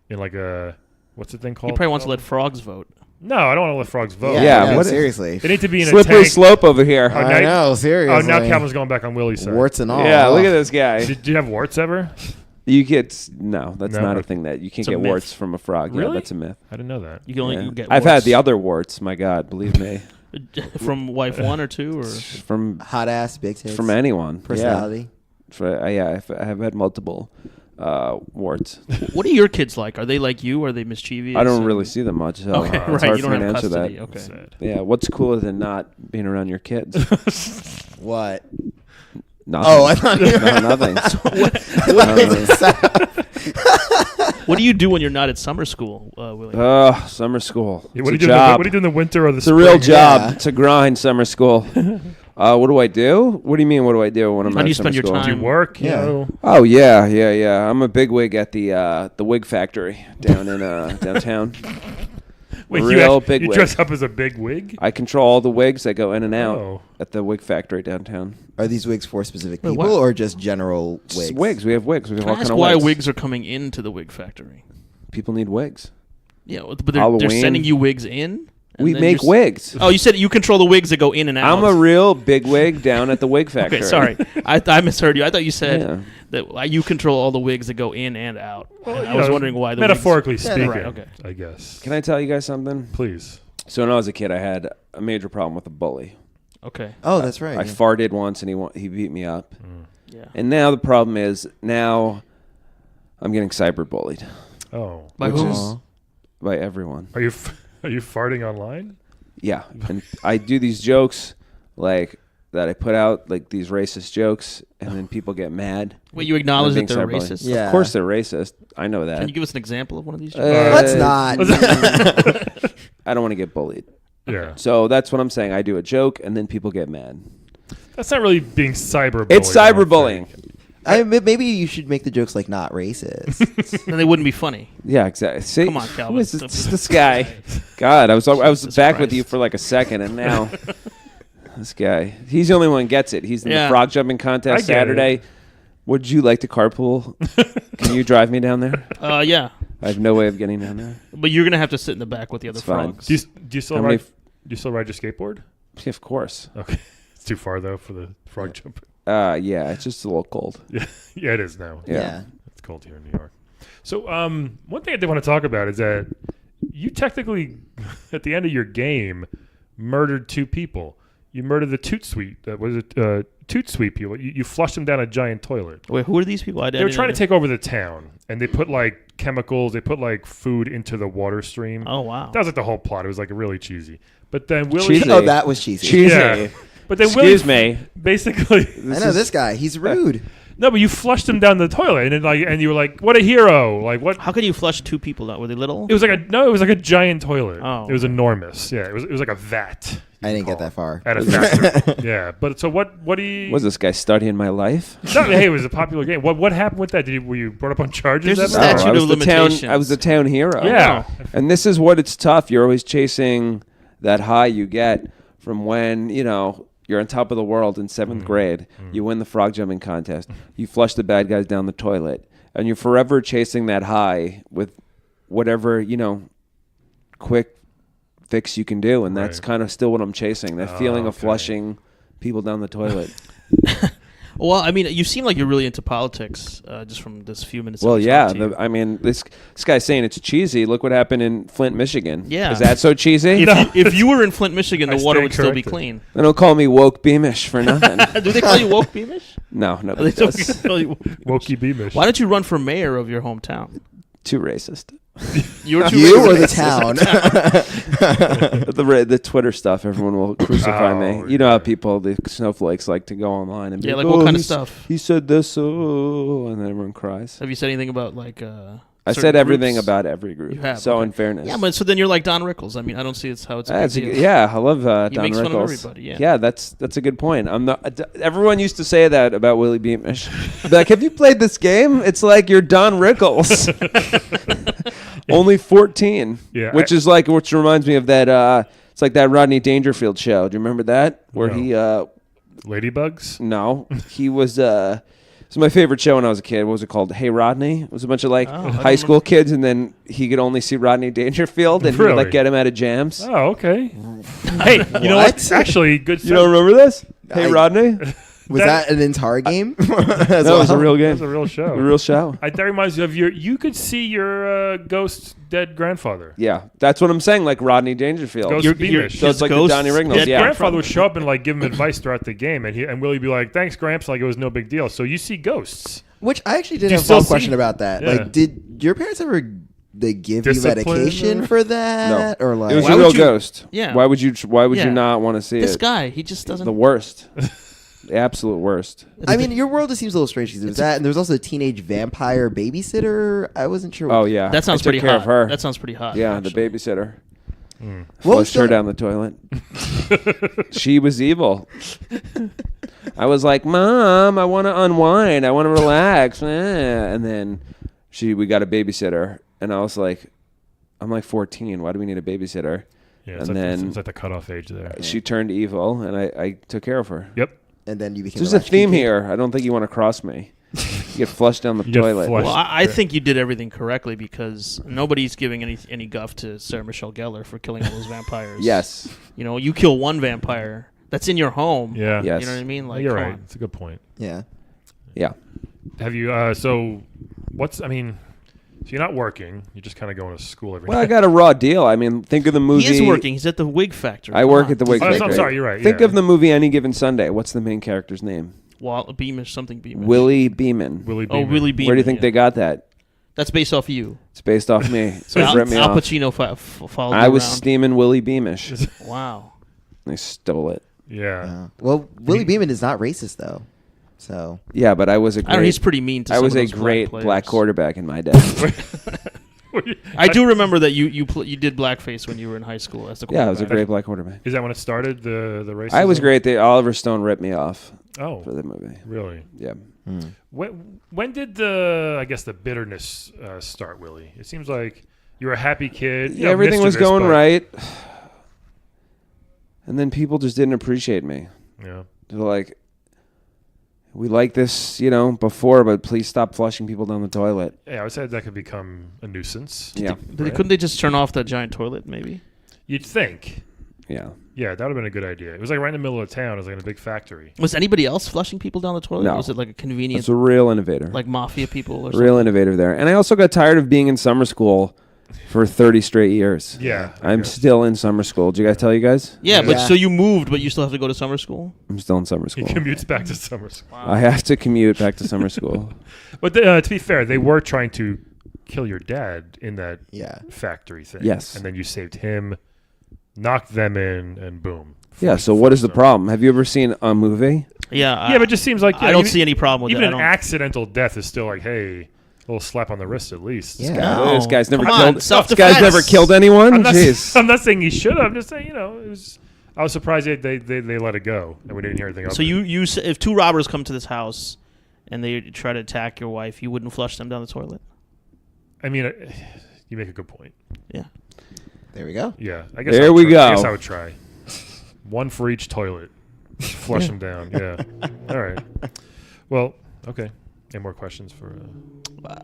[SPEAKER 2] in like a what's the thing called?
[SPEAKER 1] He probably wants to let frogs vote.
[SPEAKER 2] No, I don't want to let frogs vote.
[SPEAKER 5] Yeah, what-
[SPEAKER 4] seriously.
[SPEAKER 2] They need to be in a
[SPEAKER 5] Slippery
[SPEAKER 2] tank.
[SPEAKER 5] slope over here.
[SPEAKER 2] Oh,
[SPEAKER 4] I
[SPEAKER 2] now-
[SPEAKER 4] know, seriously.
[SPEAKER 2] Oh, now Calvin's going back on Willie's side.
[SPEAKER 4] Warts and all.
[SPEAKER 5] Yeah, look at this guy.
[SPEAKER 2] Did you have warts ever?
[SPEAKER 5] You get no. That's
[SPEAKER 2] No,
[SPEAKER 5] not a
[SPEAKER 2] okay.
[SPEAKER 5] thing that you can't
[SPEAKER 1] It's a
[SPEAKER 5] get
[SPEAKER 1] myth.
[SPEAKER 5] warts from a frog. Yeah,
[SPEAKER 2] Really?
[SPEAKER 5] that's a myth.
[SPEAKER 2] I didn't know that.
[SPEAKER 1] You can only
[SPEAKER 5] Yeah.
[SPEAKER 1] get.
[SPEAKER 5] I've had
[SPEAKER 1] warts.
[SPEAKER 5] the other warts. My God, believe me,
[SPEAKER 1] from wife 1 or 2 or.
[SPEAKER 5] from
[SPEAKER 4] Hot ass, big tits.
[SPEAKER 5] from anyone.
[SPEAKER 4] Personality.
[SPEAKER 5] Yeah, I've had multiple warts.
[SPEAKER 1] What are your kids like? Are they like you? Are they mischievous?
[SPEAKER 5] I don't
[SPEAKER 1] and-
[SPEAKER 5] really see them much. So
[SPEAKER 1] Okay,
[SPEAKER 5] it's
[SPEAKER 1] right.
[SPEAKER 5] hard
[SPEAKER 1] You
[SPEAKER 5] for
[SPEAKER 1] don't
[SPEAKER 5] me to
[SPEAKER 1] have
[SPEAKER 5] answer
[SPEAKER 1] custody.
[SPEAKER 5] that.
[SPEAKER 1] Okay.
[SPEAKER 2] Sad.
[SPEAKER 5] Yeah, what's cooler than not being around your kids?
[SPEAKER 4] What?
[SPEAKER 5] Nothing.
[SPEAKER 4] Oh, I thought you
[SPEAKER 5] No, nothing.
[SPEAKER 1] What do you do when you're not at summer school, Willie?
[SPEAKER 5] Summer school.
[SPEAKER 2] Yeah, what do
[SPEAKER 5] It's
[SPEAKER 2] you
[SPEAKER 5] a
[SPEAKER 2] do?
[SPEAKER 5] job.
[SPEAKER 2] What do you do in the winter or the
[SPEAKER 5] It's a
[SPEAKER 2] spring?
[SPEAKER 5] real job.
[SPEAKER 4] Yeah.
[SPEAKER 5] It's a grind. Summer school. What do I do? What do you mean? What do I do when I'm
[SPEAKER 1] How
[SPEAKER 5] at
[SPEAKER 1] do you
[SPEAKER 5] summer
[SPEAKER 1] spend your
[SPEAKER 5] school?
[SPEAKER 1] time?
[SPEAKER 2] Do you work? You
[SPEAKER 4] Yeah.
[SPEAKER 2] know?
[SPEAKER 5] Oh yeah. I'm a bigwig at the wig factory down in downtown.
[SPEAKER 2] Wait,
[SPEAKER 5] Real big
[SPEAKER 2] you
[SPEAKER 5] wig.
[SPEAKER 2] dress up as a big wig?
[SPEAKER 5] I control all the wigs that go in and out
[SPEAKER 2] Oh.
[SPEAKER 5] at the wig factory downtown.
[SPEAKER 4] Are these wigs for specific
[SPEAKER 1] Wait,
[SPEAKER 4] people
[SPEAKER 1] what?
[SPEAKER 4] or just general
[SPEAKER 5] Just
[SPEAKER 4] wigs?
[SPEAKER 5] wigs. We have wigs. We have
[SPEAKER 1] Can
[SPEAKER 5] all
[SPEAKER 1] I
[SPEAKER 5] kind
[SPEAKER 1] ask
[SPEAKER 5] of
[SPEAKER 1] why
[SPEAKER 5] wigs.
[SPEAKER 1] wigs are coming into the wig factory?
[SPEAKER 5] People need wigs.
[SPEAKER 1] Yeah, but they're
[SPEAKER 5] Halloween.
[SPEAKER 1] sending you wigs in. and
[SPEAKER 5] We
[SPEAKER 1] then
[SPEAKER 5] make
[SPEAKER 1] you're
[SPEAKER 5] wigs.
[SPEAKER 1] Oh, you said you control the wigs that go in and out.
[SPEAKER 5] I'm a real big wig down at the wig factory.
[SPEAKER 1] Okay, sorry, I misheard you. I thought you said
[SPEAKER 5] Yeah.
[SPEAKER 1] that you control all the wigs that go in and out.
[SPEAKER 2] Well,
[SPEAKER 1] And
[SPEAKER 2] you
[SPEAKER 1] I was
[SPEAKER 2] know,
[SPEAKER 1] wondering why the
[SPEAKER 2] metaphorically
[SPEAKER 1] wigs...
[SPEAKER 2] speaking,
[SPEAKER 1] right, okay.
[SPEAKER 2] I guess.
[SPEAKER 5] Can I tell you guys something?
[SPEAKER 2] Please.
[SPEAKER 5] So when I was a kid, I had a major problem with a bully.
[SPEAKER 1] Okay.
[SPEAKER 4] Oh, that's right.
[SPEAKER 5] I
[SPEAKER 4] yeah.
[SPEAKER 5] farted once and he beat me up.
[SPEAKER 1] Yeah.
[SPEAKER 5] And now the problem is now I'm getting cyberbullied.
[SPEAKER 2] Oh.
[SPEAKER 1] By
[SPEAKER 5] which
[SPEAKER 1] who?
[SPEAKER 5] is by everyone.
[SPEAKER 2] Are you farting online?
[SPEAKER 5] Yeah, and I do these jokes like that. I put out like these racist jokes, and then people get mad.
[SPEAKER 1] Wait, you acknowledge
[SPEAKER 5] being
[SPEAKER 1] that they're
[SPEAKER 5] cyberbullying.
[SPEAKER 1] racist?
[SPEAKER 4] Yeah.
[SPEAKER 5] Of course they're racist. I know that.
[SPEAKER 1] Can you give us an example of one of these?
[SPEAKER 4] Let's not.
[SPEAKER 5] I don't want to get bullied.
[SPEAKER 2] Yeah.
[SPEAKER 5] So that's what I'm saying. I do a joke, and then people get mad.
[SPEAKER 2] That's not really being cyberbullying.
[SPEAKER 5] It's cyberbullying.
[SPEAKER 4] Maybe you should make the jokes like not racist.
[SPEAKER 1] Then they wouldn't be funny.
[SPEAKER 5] Yeah, exactly. See,
[SPEAKER 1] Come on, Calvin.
[SPEAKER 5] who is this guy? God, I was
[SPEAKER 1] Jesus
[SPEAKER 5] back with
[SPEAKER 1] Christ.
[SPEAKER 5] you for like a second, and now this guy. He's the only one who gets it. He's in the frog jumping
[SPEAKER 2] I
[SPEAKER 5] contest
[SPEAKER 2] get
[SPEAKER 5] Saturday.
[SPEAKER 2] it.
[SPEAKER 5] Would you like to carpool? Can you drive me down there?
[SPEAKER 1] Yeah.
[SPEAKER 5] I have no way of getting down there.
[SPEAKER 1] But you're going to have to sit in the back with the other
[SPEAKER 5] It's fine.
[SPEAKER 1] frogs.
[SPEAKER 2] Do you still
[SPEAKER 5] How
[SPEAKER 2] ride?
[SPEAKER 5] many
[SPEAKER 2] Do you still ride your skateboard?
[SPEAKER 5] Yeah, of course.
[SPEAKER 2] Okay, it's too far though for the frog jump.
[SPEAKER 5] Yeah, it's just a little cold.
[SPEAKER 2] Yeah, it is now.
[SPEAKER 5] Yeah.
[SPEAKER 2] It's cold here in New York. So, one thing I did want to talk about is that you technically, at the end of your game, murdered 2 people. You murdered the Toot Sweet. Toot Sweet people. You flushed them down a giant toilet.
[SPEAKER 1] Wait, who are these people?
[SPEAKER 2] They were trying to take over the town, and they put like chemicals. They put like food into the water stream.
[SPEAKER 1] Oh, wow.
[SPEAKER 2] That was like the whole plot. It was like really cheesy. But then Willie.
[SPEAKER 5] Cheesy.
[SPEAKER 4] Oh, that was cheesy.
[SPEAKER 5] Cheesy.
[SPEAKER 2] Yeah. But then
[SPEAKER 5] Excuse
[SPEAKER 2] Willie,
[SPEAKER 5] me.
[SPEAKER 2] basically.
[SPEAKER 4] I know this guy. He's rude.
[SPEAKER 2] No, but you flushed him down the toilet, and you were like, "What a hero!" Like what?
[SPEAKER 1] How can you flush 2 people out? Were they little?
[SPEAKER 2] It was like a giant toilet.
[SPEAKER 1] Oh.
[SPEAKER 2] It was enormous. Yeah, it was like a vat.
[SPEAKER 4] I didn't get that far.
[SPEAKER 2] At a factory. Yeah, but so what do you?
[SPEAKER 5] Was this guy studying my life?
[SPEAKER 2] No, hey, it was a popular game. What happened with that? Were you brought up on charges?
[SPEAKER 1] There's a
[SPEAKER 2] ever?
[SPEAKER 1] statute
[SPEAKER 5] I was
[SPEAKER 1] of
[SPEAKER 5] the town.
[SPEAKER 1] limitations.
[SPEAKER 5] I was the town hero.
[SPEAKER 2] Yeah.
[SPEAKER 5] And this is what it's tough. You're always chasing that high you get from when, you're on top of the world in 7th grade. You win the frog jumping contest. You flush the bad guys down the toilet. And you're forever chasing that high with whatever, quick fix you can do. And that's
[SPEAKER 2] Right.
[SPEAKER 5] kind of still what I'm chasing. That feeling of
[SPEAKER 2] okay.
[SPEAKER 5] flushing people down the toilet.
[SPEAKER 1] Well, I mean, you seem like you're really into politics just from this few minutes.
[SPEAKER 5] Well,
[SPEAKER 1] I've
[SPEAKER 5] yeah.
[SPEAKER 1] talked to you.
[SPEAKER 5] This guy's saying it's cheesy. Look what happened in Flint, Michigan.
[SPEAKER 1] Yeah.
[SPEAKER 5] Is that so cheesy?
[SPEAKER 1] If you were in Flint, Michigan,
[SPEAKER 2] I
[SPEAKER 1] the water
[SPEAKER 2] stand
[SPEAKER 1] would still be
[SPEAKER 2] corrected.
[SPEAKER 1] clean.
[SPEAKER 5] They don't call me woke Beamish for nothing.
[SPEAKER 1] Do they call you woke Beamish?
[SPEAKER 5] No,
[SPEAKER 1] They
[SPEAKER 5] nobody
[SPEAKER 1] don't
[SPEAKER 5] does.
[SPEAKER 1] call you woke.
[SPEAKER 2] Wokey Beamish.
[SPEAKER 1] Why don't you run for mayor of your hometown?
[SPEAKER 5] Too racist.
[SPEAKER 1] You're too
[SPEAKER 4] You
[SPEAKER 1] racist.
[SPEAKER 4] or the town?
[SPEAKER 5] The Twitter stuff, everyone will crucify
[SPEAKER 2] Oh,
[SPEAKER 5] me. You know how people, the snowflakes, like to go online and be
[SPEAKER 1] Yeah,
[SPEAKER 5] like,
[SPEAKER 1] like what kind of
[SPEAKER 5] he
[SPEAKER 1] stuff?
[SPEAKER 5] He said this, and then everyone cries.
[SPEAKER 1] Have you said anything about like?
[SPEAKER 5] I
[SPEAKER 1] certain
[SPEAKER 5] said everything
[SPEAKER 1] groups?
[SPEAKER 5] about every group.
[SPEAKER 1] You have,
[SPEAKER 5] So
[SPEAKER 1] okay.
[SPEAKER 5] in fairness,
[SPEAKER 1] Yeah, but so then you're like Don Rickles. I mean, I don't see how it's a big
[SPEAKER 5] that's
[SPEAKER 1] deal.
[SPEAKER 5] yeah, I love
[SPEAKER 1] He
[SPEAKER 5] Don
[SPEAKER 1] makes fun of
[SPEAKER 5] Rickles.
[SPEAKER 1] everybody, yeah.
[SPEAKER 5] that's a good point. I'm not. Everyone used to say that about Willy Beamish. Be like, have you played this game? It's like you're Don Rickles. Only 14.
[SPEAKER 2] Yeah,
[SPEAKER 5] Which reminds me of that. It's like that Rodney Dangerfield show. Do you remember that? Where
[SPEAKER 2] No.
[SPEAKER 5] he
[SPEAKER 2] Ladybugs?
[SPEAKER 5] no, he was. It was my favorite show when I was a kid. What was it called? Hey Rodney. It was a bunch of like
[SPEAKER 1] Oh, I don't
[SPEAKER 5] high school kids, and then he could only see Rodney Dangerfield, and he would
[SPEAKER 2] Really?
[SPEAKER 5] like get him out of jams.
[SPEAKER 2] Oh, okay. Hey, you know what?
[SPEAKER 4] What?
[SPEAKER 2] Actually, good.
[SPEAKER 5] You don't remember this? Hey
[SPEAKER 4] I-
[SPEAKER 5] Rodney.
[SPEAKER 4] Was that an entire game?
[SPEAKER 5] That was a real
[SPEAKER 2] That
[SPEAKER 5] game.
[SPEAKER 2] was a real show.
[SPEAKER 5] A real show.
[SPEAKER 2] That reminds you of you could see your ghost dead grandfather.
[SPEAKER 5] Yeah, that's what I'm saying. Like Rodney Dangerfield.
[SPEAKER 2] Ghost Beamish.
[SPEAKER 5] So it's like the
[SPEAKER 1] ghost
[SPEAKER 5] Donnie Rickles.
[SPEAKER 1] dead
[SPEAKER 5] Yeah.
[SPEAKER 2] Grandfather would show up and like give him advice throughout the game, and Willie would be like, "Thanks, Gramps." Like it was no big deal. So you see ghosts.
[SPEAKER 4] Which I actually did
[SPEAKER 2] Do you
[SPEAKER 4] have a
[SPEAKER 2] still
[SPEAKER 4] follow-up
[SPEAKER 2] see-
[SPEAKER 4] question about that.
[SPEAKER 2] Yeah.
[SPEAKER 4] Like, did your parents ever give you
[SPEAKER 2] Discipline
[SPEAKER 4] medication
[SPEAKER 2] or-
[SPEAKER 4] for that, or like?
[SPEAKER 5] It was
[SPEAKER 1] Why
[SPEAKER 5] a
[SPEAKER 1] would
[SPEAKER 5] real
[SPEAKER 1] you-
[SPEAKER 5] ghost.
[SPEAKER 1] Yeah.
[SPEAKER 5] Why would you
[SPEAKER 1] Yeah.
[SPEAKER 5] not want to see
[SPEAKER 1] This
[SPEAKER 5] it?
[SPEAKER 1] guy, he just doesn't.
[SPEAKER 5] The worst. The absolute worst.
[SPEAKER 4] I mean, your world just seems a little strange because there was that, and there was also a teenage vampire babysitter. I wasn't sure.
[SPEAKER 5] Oh yeah.
[SPEAKER 1] that sounds
[SPEAKER 5] I took
[SPEAKER 1] pretty
[SPEAKER 5] care
[SPEAKER 1] hot.
[SPEAKER 5] of her.
[SPEAKER 1] That sounds pretty hot.
[SPEAKER 5] Yeah,
[SPEAKER 1] actually.
[SPEAKER 5] the babysitter.
[SPEAKER 4] What was
[SPEAKER 5] Flushed her
[SPEAKER 4] the-
[SPEAKER 5] down the toilet. She was evil. I was like, Mom, I want to unwind. I want to relax. And then we got a babysitter. And I was like, I'm like 14. Why do we need a babysitter?
[SPEAKER 2] Yeah,
[SPEAKER 5] And
[SPEAKER 2] it's like,
[SPEAKER 5] then-
[SPEAKER 2] it's like the cutoff age there.
[SPEAKER 5] She turned evil, and I took care of her.
[SPEAKER 2] Yep.
[SPEAKER 4] And then you became.
[SPEAKER 5] There's a
[SPEAKER 4] latchkey
[SPEAKER 5] theme
[SPEAKER 4] kid.
[SPEAKER 5] here. I don't think you want to cross me. You get flushed down the
[SPEAKER 2] You get
[SPEAKER 5] toilet.
[SPEAKER 2] flushed.
[SPEAKER 1] Well, I think you did everything correctly because nobody's giving any guff to Sarah Michelle Gellar for killing all those vampires.
[SPEAKER 5] Yes.
[SPEAKER 1] You know, you kill one vampire that's in your home.
[SPEAKER 2] Yeah.
[SPEAKER 5] Yes.
[SPEAKER 1] You know what I mean? Like,
[SPEAKER 2] You're
[SPEAKER 1] come
[SPEAKER 2] right.
[SPEAKER 1] on.
[SPEAKER 2] It's a good point.
[SPEAKER 4] Yeah.
[SPEAKER 5] Yeah.
[SPEAKER 2] Have you? So you're not working. You're just kind of going to school every
[SPEAKER 5] Well, I
[SPEAKER 2] day.
[SPEAKER 5] got a raw deal. I mean, think of the movie.
[SPEAKER 1] He is working. He's at the wig factory.
[SPEAKER 5] I
[SPEAKER 1] Come
[SPEAKER 5] work
[SPEAKER 1] on.
[SPEAKER 5] at the wig
[SPEAKER 2] Oh,
[SPEAKER 5] factory.
[SPEAKER 2] I'm sorry. You're right.
[SPEAKER 5] Think
[SPEAKER 2] yeah.
[SPEAKER 5] of the movie Any Given Sunday. What's the main character's name?
[SPEAKER 1] Beamish, something Beamish.
[SPEAKER 5] Willie Beeman.
[SPEAKER 2] Willie
[SPEAKER 1] Oh,
[SPEAKER 2] Beamer.
[SPEAKER 1] Willy Beamish.
[SPEAKER 5] Where do you think they got that?
[SPEAKER 1] That's based off you.
[SPEAKER 5] It's based off me.
[SPEAKER 1] So
[SPEAKER 5] It ripped me
[SPEAKER 1] Al
[SPEAKER 5] off.
[SPEAKER 1] Pacino followed you
[SPEAKER 5] I was
[SPEAKER 1] around.
[SPEAKER 5] steaming Willy Beamish.
[SPEAKER 1] Wow.
[SPEAKER 5] They stole it.
[SPEAKER 2] Yeah.
[SPEAKER 4] Well, Willy Beamish is not racist though, so
[SPEAKER 5] Yeah, but I was a
[SPEAKER 1] I don't know,
[SPEAKER 5] great.
[SPEAKER 1] he's pretty mean to
[SPEAKER 5] I
[SPEAKER 1] some
[SPEAKER 5] was
[SPEAKER 1] of
[SPEAKER 5] a
[SPEAKER 1] those
[SPEAKER 5] great
[SPEAKER 1] black
[SPEAKER 5] black
[SPEAKER 1] players.
[SPEAKER 5] quarterback in my day.
[SPEAKER 1] I do remember that you did blackface when you were in high school as the quarterback.
[SPEAKER 5] Yeah, I was a great black quarterback.
[SPEAKER 2] Is that when it started, the racism?
[SPEAKER 5] I was great. Oliver Stone ripped me off
[SPEAKER 2] Oh,
[SPEAKER 5] for the movie.
[SPEAKER 2] really?
[SPEAKER 5] Yeah.
[SPEAKER 2] When did the bitterness start, Willie? It seems like you were a happy kid. You know,
[SPEAKER 5] Everything was
[SPEAKER 2] mischievous,
[SPEAKER 5] going
[SPEAKER 2] but-
[SPEAKER 5] right. And then people just didn't appreciate me.
[SPEAKER 2] Yeah.
[SPEAKER 5] They're like, we like this, before, but please stop flushing people down the toilet.
[SPEAKER 2] Yeah, I would say that could become a nuisance.
[SPEAKER 5] Yeah.
[SPEAKER 1] Couldn't they just turn off that giant toilet, maybe?
[SPEAKER 2] You'd think.
[SPEAKER 5] Yeah.
[SPEAKER 2] Yeah, that would have been a good idea. It was like right in the middle of town. It was like in a big factory.
[SPEAKER 1] Was anybody else flushing people down the toilet?
[SPEAKER 5] No.
[SPEAKER 1] Or was it like a convenient,
[SPEAKER 5] It's a real innovator.
[SPEAKER 1] like mafia people or something?
[SPEAKER 5] Real innovator there. And I also got tired of being in summer school for 30 straight years.
[SPEAKER 2] Yeah.
[SPEAKER 5] I'm still in summer school. Did you guys?
[SPEAKER 1] Yeah, but
[SPEAKER 4] Yeah.
[SPEAKER 1] so you moved, but you still have to go to summer school?
[SPEAKER 5] I'm still in summer
[SPEAKER 2] He
[SPEAKER 5] school.
[SPEAKER 2] commutes back to summer school.
[SPEAKER 5] I have to commute back to summer school.
[SPEAKER 2] But to be fair, they were trying to kill your dad in that
[SPEAKER 4] yeah.
[SPEAKER 2] factory thing.
[SPEAKER 5] Yes.
[SPEAKER 2] And then you saved him, knocked them in, and boom.
[SPEAKER 5] Yeah, so what is the problem? Have you ever seen a movie?
[SPEAKER 1] Yeah.
[SPEAKER 2] Yeah, but it just seems like
[SPEAKER 1] I don't see any problem with
[SPEAKER 2] even
[SPEAKER 1] that.
[SPEAKER 2] an
[SPEAKER 1] I don't-
[SPEAKER 2] accidental death is still like, hey, a little slap on the wrist at least.
[SPEAKER 4] Yeah.
[SPEAKER 1] No.
[SPEAKER 5] This guy's never
[SPEAKER 1] Come on,
[SPEAKER 5] killed. This
[SPEAKER 1] self-defense.
[SPEAKER 5] guy's never killed anyone.
[SPEAKER 2] I'm not,
[SPEAKER 5] Jeez.
[SPEAKER 2] I'm not saying he should have. I'm just saying, it was. I was surprised they let it go and we didn't hear anything else.
[SPEAKER 1] So if two robbers come to this house and they try to attack your wife, you wouldn't flush them down the toilet?
[SPEAKER 2] I mean, you make a good point.
[SPEAKER 1] Yeah.
[SPEAKER 4] There we go.
[SPEAKER 2] Yeah, I guess.
[SPEAKER 5] There
[SPEAKER 2] I would
[SPEAKER 5] we
[SPEAKER 2] try. I
[SPEAKER 5] go.
[SPEAKER 2] guess I would try. One for each toilet. Flush them down. Yeah. All right. Well, okay. Any more questions for?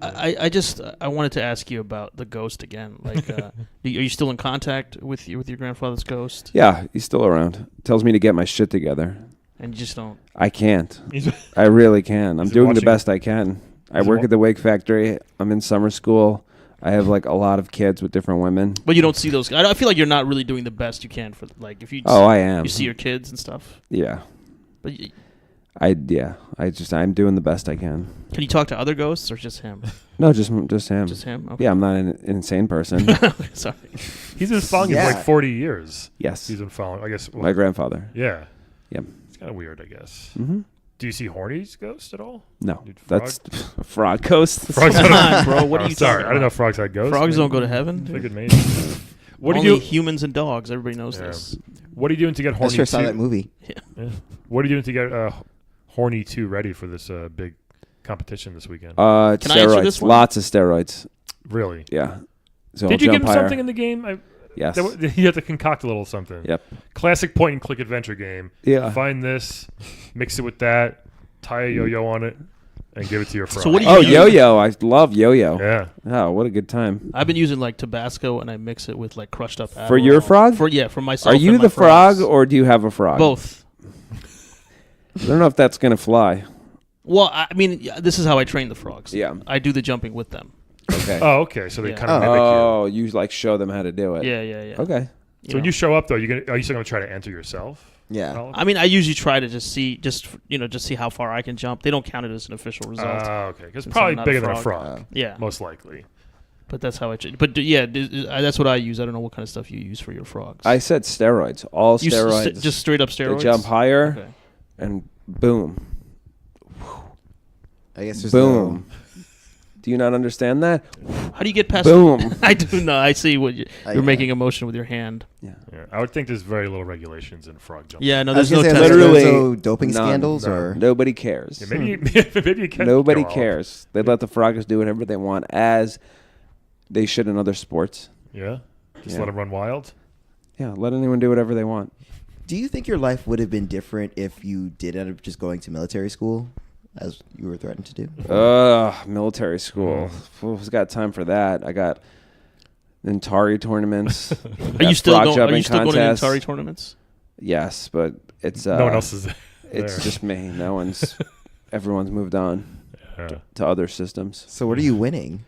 [SPEAKER 1] I wanted to ask you about the ghost again. Like, are you still in contact with your grandfather's ghost?
[SPEAKER 5] Yeah, he's still around. Tells me to get my shit together.
[SPEAKER 1] And you just don't.
[SPEAKER 5] I can't.
[SPEAKER 2] He's-
[SPEAKER 5] I really can. I'm
[SPEAKER 2] Is he
[SPEAKER 5] doing the
[SPEAKER 2] watching-
[SPEAKER 5] best I can. I
[SPEAKER 2] Is he
[SPEAKER 5] work
[SPEAKER 2] wa-
[SPEAKER 5] at the Wake Factory. I'm in summer school. I have like a lot of kids with different women.
[SPEAKER 1] But you don't see those. I feel like you're not really doing the best you can for like if you.
[SPEAKER 5] Oh, I am.
[SPEAKER 1] You see your kids and stuff.
[SPEAKER 5] Yeah.
[SPEAKER 1] But
[SPEAKER 5] I'm doing the best I can.
[SPEAKER 1] can you talk to other ghosts or just him?
[SPEAKER 5] No, just him.
[SPEAKER 1] Just him. Okay.
[SPEAKER 5] Yeah, I'm not an insane person.
[SPEAKER 1] Sorry.
[SPEAKER 2] He's been following you for like 40 years.
[SPEAKER 5] Yes.
[SPEAKER 2] He's been following. I guess.
[SPEAKER 5] My grandfather.
[SPEAKER 2] Yeah.
[SPEAKER 5] Yep.
[SPEAKER 2] It's kind of weird, I guess.
[SPEAKER 5] Mm-hmm.
[SPEAKER 2] Do you see Horny's ghost at all?
[SPEAKER 5] No,
[SPEAKER 2] Dude,
[SPEAKER 5] that's a frog ghost.
[SPEAKER 2] Frogs
[SPEAKER 1] Come
[SPEAKER 2] don't-
[SPEAKER 1] on, bro. What are
[SPEAKER 2] Oh,
[SPEAKER 1] you
[SPEAKER 2] sorry,
[SPEAKER 1] talking
[SPEAKER 2] I didn't know
[SPEAKER 1] about?
[SPEAKER 2] frogs had ghosts.
[SPEAKER 1] Frogs
[SPEAKER 2] Maybe-
[SPEAKER 1] don't go to heaven.
[SPEAKER 2] Figured maybe. What
[SPEAKER 1] Only
[SPEAKER 2] do you?
[SPEAKER 1] humans and dogs. Everybody knows
[SPEAKER 2] Yeah.
[SPEAKER 1] this.
[SPEAKER 2] What are you doing to get
[SPEAKER 4] I
[SPEAKER 2] Horny
[SPEAKER 4] sure saw
[SPEAKER 2] 2?
[SPEAKER 4] that movie.
[SPEAKER 2] Yeah. What are you doing to get Horny 2 ready for this big competition this weekend?
[SPEAKER 1] Can I answer
[SPEAKER 5] Steroids.
[SPEAKER 1] this one?
[SPEAKER 5] Lots of steroids.
[SPEAKER 2] Really?
[SPEAKER 5] Yeah. So
[SPEAKER 2] Did
[SPEAKER 5] I'll
[SPEAKER 2] you give
[SPEAKER 5] jump
[SPEAKER 2] him
[SPEAKER 5] higher.
[SPEAKER 2] something in the game?
[SPEAKER 5] Yes.
[SPEAKER 2] You have to concoct a little something.
[SPEAKER 5] Yep.
[SPEAKER 2] Classic point and click adventure game.
[SPEAKER 5] Yeah.
[SPEAKER 2] Find this, mix it with that, tie a yo-yo on it, and give it to your frog.
[SPEAKER 1] So what do you
[SPEAKER 5] Oh,
[SPEAKER 1] use?
[SPEAKER 5] yo-yo. I love yo-yo.
[SPEAKER 2] Yeah.
[SPEAKER 5] Oh, what a good time.
[SPEAKER 1] I've been using like Tabasco and I mix it with like crushed up.
[SPEAKER 5] For your
[SPEAKER 1] Adderall.
[SPEAKER 5] frog?
[SPEAKER 1] For myself.
[SPEAKER 5] Are you
[SPEAKER 1] and my
[SPEAKER 5] the frog
[SPEAKER 1] friends.
[SPEAKER 5] or do you have a frog?
[SPEAKER 1] Both?
[SPEAKER 5] I don't know if that's going to fly.
[SPEAKER 1] Well, I mean, this is how I train the frogs.
[SPEAKER 5] Yeah.
[SPEAKER 1] I do the jumping with them.
[SPEAKER 5] Okay.
[SPEAKER 2] Oh, okay. So they
[SPEAKER 1] Yeah.
[SPEAKER 2] kind of mimic you.
[SPEAKER 5] Oh, you like show them how to do it.
[SPEAKER 1] Yeah.
[SPEAKER 5] Okay.
[SPEAKER 2] So when you show up, though, are you still going to try to enter yourself?
[SPEAKER 4] Yeah.
[SPEAKER 1] I mean, I usually try to just see how far I can jump. They don't count it as an official result.
[SPEAKER 2] Okay. Because
[SPEAKER 1] Since
[SPEAKER 2] probably
[SPEAKER 1] I'm not
[SPEAKER 2] bigger
[SPEAKER 1] a
[SPEAKER 2] than a
[SPEAKER 1] frog.
[SPEAKER 2] frog.
[SPEAKER 1] Yeah,
[SPEAKER 2] Most likely.
[SPEAKER 1] but that's how I. But yeah, that's what I use. I don't know what kind of stuff you use for your frogs.
[SPEAKER 5] I said steroids. All
[SPEAKER 1] You
[SPEAKER 5] steroids.
[SPEAKER 1] just straight up
[SPEAKER 5] They
[SPEAKER 1] steroids.
[SPEAKER 5] jump higher
[SPEAKER 1] Okay.
[SPEAKER 5] and boom.
[SPEAKER 4] I guess there's
[SPEAKER 5] Boom. Do you not understand that?
[SPEAKER 1] How do you get past?
[SPEAKER 5] Boom.
[SPEAKER 1] I do know. I see what you're
[SPEAKER 4] yeah.
[SPEAKER 1] making a motion with your hand.
[SPEAKER 2] Yeah. I would think there's very little regulations in frog jumping.
[SPEAKER 1] Yeah, no,
[SPEAKER 4] I was
[SPEAKER 1] there's no
[SPEAKER 4] gonna say,
[SPEAKER 1] test.
[SPEAKER 5] literally
[SPEAKER 4] there's no doping
[SPEAKER 5] none.
[SPEAKER 4] scandals
[SPEAKER 2] No.
[SPEAKER 4] or
[SPEAKER 5] Nobody cares.
[SPEAKER 2] Yeah, maybe maybe you can.
[SPEAKER 5] Nobody
[SPEAKER 2] go out.
[SPEAKER 5] cares. They let the froggers do whatever they want, as they should in other sports.
[SPEAKER 2] Yeah. Just
[SPEAKER 5] Yeah.
[SPEAKER 2] let them run wild.
[SPEAKER 5] Yeah, let anyone do whatever they want.
[SPEAKER 4] Do you think your life would have been different if you did end up just going to military school, as you were threatened to do?
[SPEAKER 5] Military school. Who's got time for that? I got Atari tournaments.
[SPEAKER 1] Are you still going? Are
[SPEAKER 5] jumping
[SPEAKER 1] you still going to
[SPEAKER 5] contests.
[SPEAKER 1] Atari tournaments?
[SPEAKER 5] Yes, but it's
[SPEAKER 2] No one else is there.
[SPEAKER 5] It's just me. No one's. Everyone's moved on
[SPEAKER 2] Yeah.
[SPEAKER 5] to other systems.
[SPEAKER 4] So what are you winning?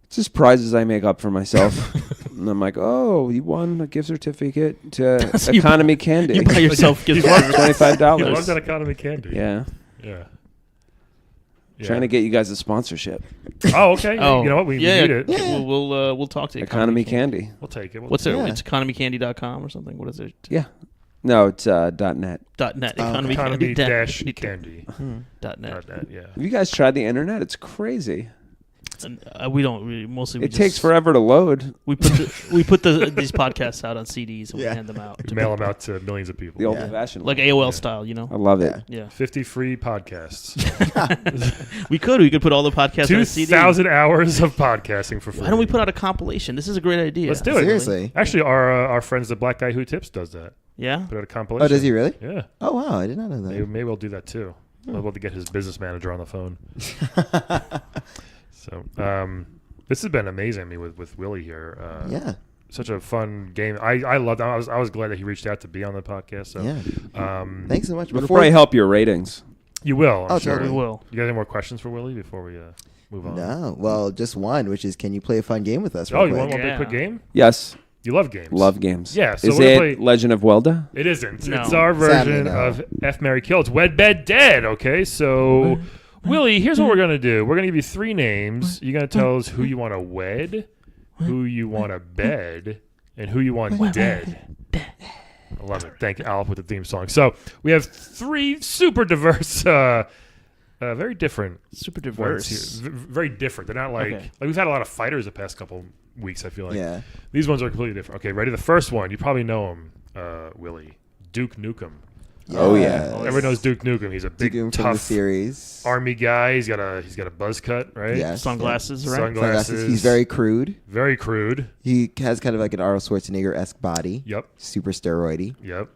[SPEAKER 5] It's just prizes I make up for myself. And I'm like, oh, you won a gift certificate to
[SPEAKER 1] So you
[SPEAKER 5] Economy Candy.
[SPEAKER 1] You buy yourself gift
[SPEAKER 2] He's one-
[SPEAKER 1] cards.
[SPEAKER 5] $25.
[SPEAKER 2] He loves that economy candy.
[SPEAKER 5] Yeah.
[SPEAKER 2] Yeah.
[SPEAKER 5] Trying to get you guys a sponsorship.
[SPEAKER 2] Oh, okay. You know what? We need it.
[SPEAKER 1] Yeah. We'll talk to
[SPEAKER 5] Economy Candy.
[SPEAKER 2] We'll take it.
[SPEAKER 1] What's it? It's economycandy.com or something. What is it?
[SPEAKER 5] Yeah. No, it's .net.
[SPEAKER 1] .net.
[SPEAKER 2] Economy dash candy.
[SPEAKER 1] .net.
[SPEAKER 2] .net. Yeah.
[SPEAKER 5] Have you guys tried the internet? It's crazy.
[SPEAKER 1] And, we don't. We
[SPEAKER 5] takes forever to load.
[SPEAKER 1] We put these podcasts out on CDs and we hand them out.
[SPEAKER 2] We mail them out to millions of people.
[SPEAKER 5] The old-fashioned
[SPEAKER 1] like AOL style, you know.
[SPEAKER 5] I love it.
[SPEAKER 1] Yeah.
[SPEAKER 2] 50 free podcasts.
[SPEAKER 1] We could put all the podcasts on a CD.
[SPEAKER 2] 2,000 hours of podcasting for free.
[SPEAKER 1] Why don't we put out a compilation? This is a great idea.
[SPEAKER 2] Let's do it.
[SPEAKER 4] Seriously.
[SPEAKER 2] Actually, our friends, the Black Guy Who Tips, does that.
[SPEAKER 1] Yeah.
[SPEAKER 2] Put out a compilation.
[SPEAKER 4] Oh, does he really?
[SPEAKER 2] Yeah.
[SPEAKER 4] Oh, wow. I did not know that.
[SPEAKER 2] Maybe we'll do that too. We'll be able to get his business manager on the phone. So, this has been amazing. I mean, with Willy here.
[SPEAKER 4] Yeah.
[SPEAKER 2] Such a fun game. I loved. I was glad that he reached out to be on the podcast. So,
[SPEAKER 4] yeah. Thanks so much.
[SPEAKER 5] It'll probably help your ratings.
[SPEAKER 2] You will. I'm
[SPEAKER 4] Oh,
[SPEAKER 2] sure.
[SPEAKER 4] totally.
[SPEAKER 1] We will.
[SPEAKER 2] You guys have any more questions for Willy before we move on?
[SPEAKER 4] No. Well, just one, which is, can you play a fun game with us?
[SPEAKER 2] Oh,
[SPEAKER 4] real
[SPEAKER 2] you
[SPEAKER 4] quick?
[SPEAKER 2] want a quick game?
[SPEAKER 5] Yes.
[SPEAKER 2] You love games.
[SPEAKER 5] Love games.
[SPEAKER 2] Yeah. So
[SPEAKER 5] is
[SPEAKER 2] we're
[SPEAKER 5] it
[SPEAKER 2] gonna play.
[SPEAKER 5] Legend of Welda?
[SPEAKER 2] It isn't.
[SPEAKER 1] No.
[SPEAKER 2] It's our
[SPEAKER 4] Sadly,
[SPEAKER 2] version
[SPEAKER 4] no.
[SPEAKER 2] of F, Marry, Kill. It's Wed, Bed, Dead. Okay, so Willy, here's what we're gonna do. We're gonna give you 3 names. You're gonna tell us who you want to wed, who you want to bed, and who you want dead. I love it. Thank you, Alf, with the theme song. So we have 3 super diverse, very different.
[SPEAKER 1] Super
[SPEAKER 2] ones
[SPEAKER 1] diverse.
[SPEAKER 2] here. Very different. They're not like we've had a lot of fighters the past couple weeks. I feel like
[SPEAKER 4] Yeah.
[SPEAKER 2] these ones are completely different. Okay, ready? The first one, you probably know him, Willy. Duke Nukem.
[SPEAKER 5] Oh, yeah.
[SPEAKER 2] Everyone knows Duke Nukem. He's a big,
[SPEAKER 4] Duke Nukem from the
[SPEAKER 2] tough
[SPEAKER 4] series.
[SPEAKER 2] army guy. He's got a buzz cut, right?
[SPEAKER 4] Yes.
[SPEAKER 1] Sunglasses, right?
[SPEAKER 2] Sunglasses.
[SPEAKER 4] He's very crude.
[SPEAKER 2] Very crude.
[SPEAKER 4] He has kind of like an Arnold Schwarzenegger-esque body.
[SPEAKER 2] Yep.
[SPEAKER 4] Super steroidy.
[SPEAKER 2] Yep.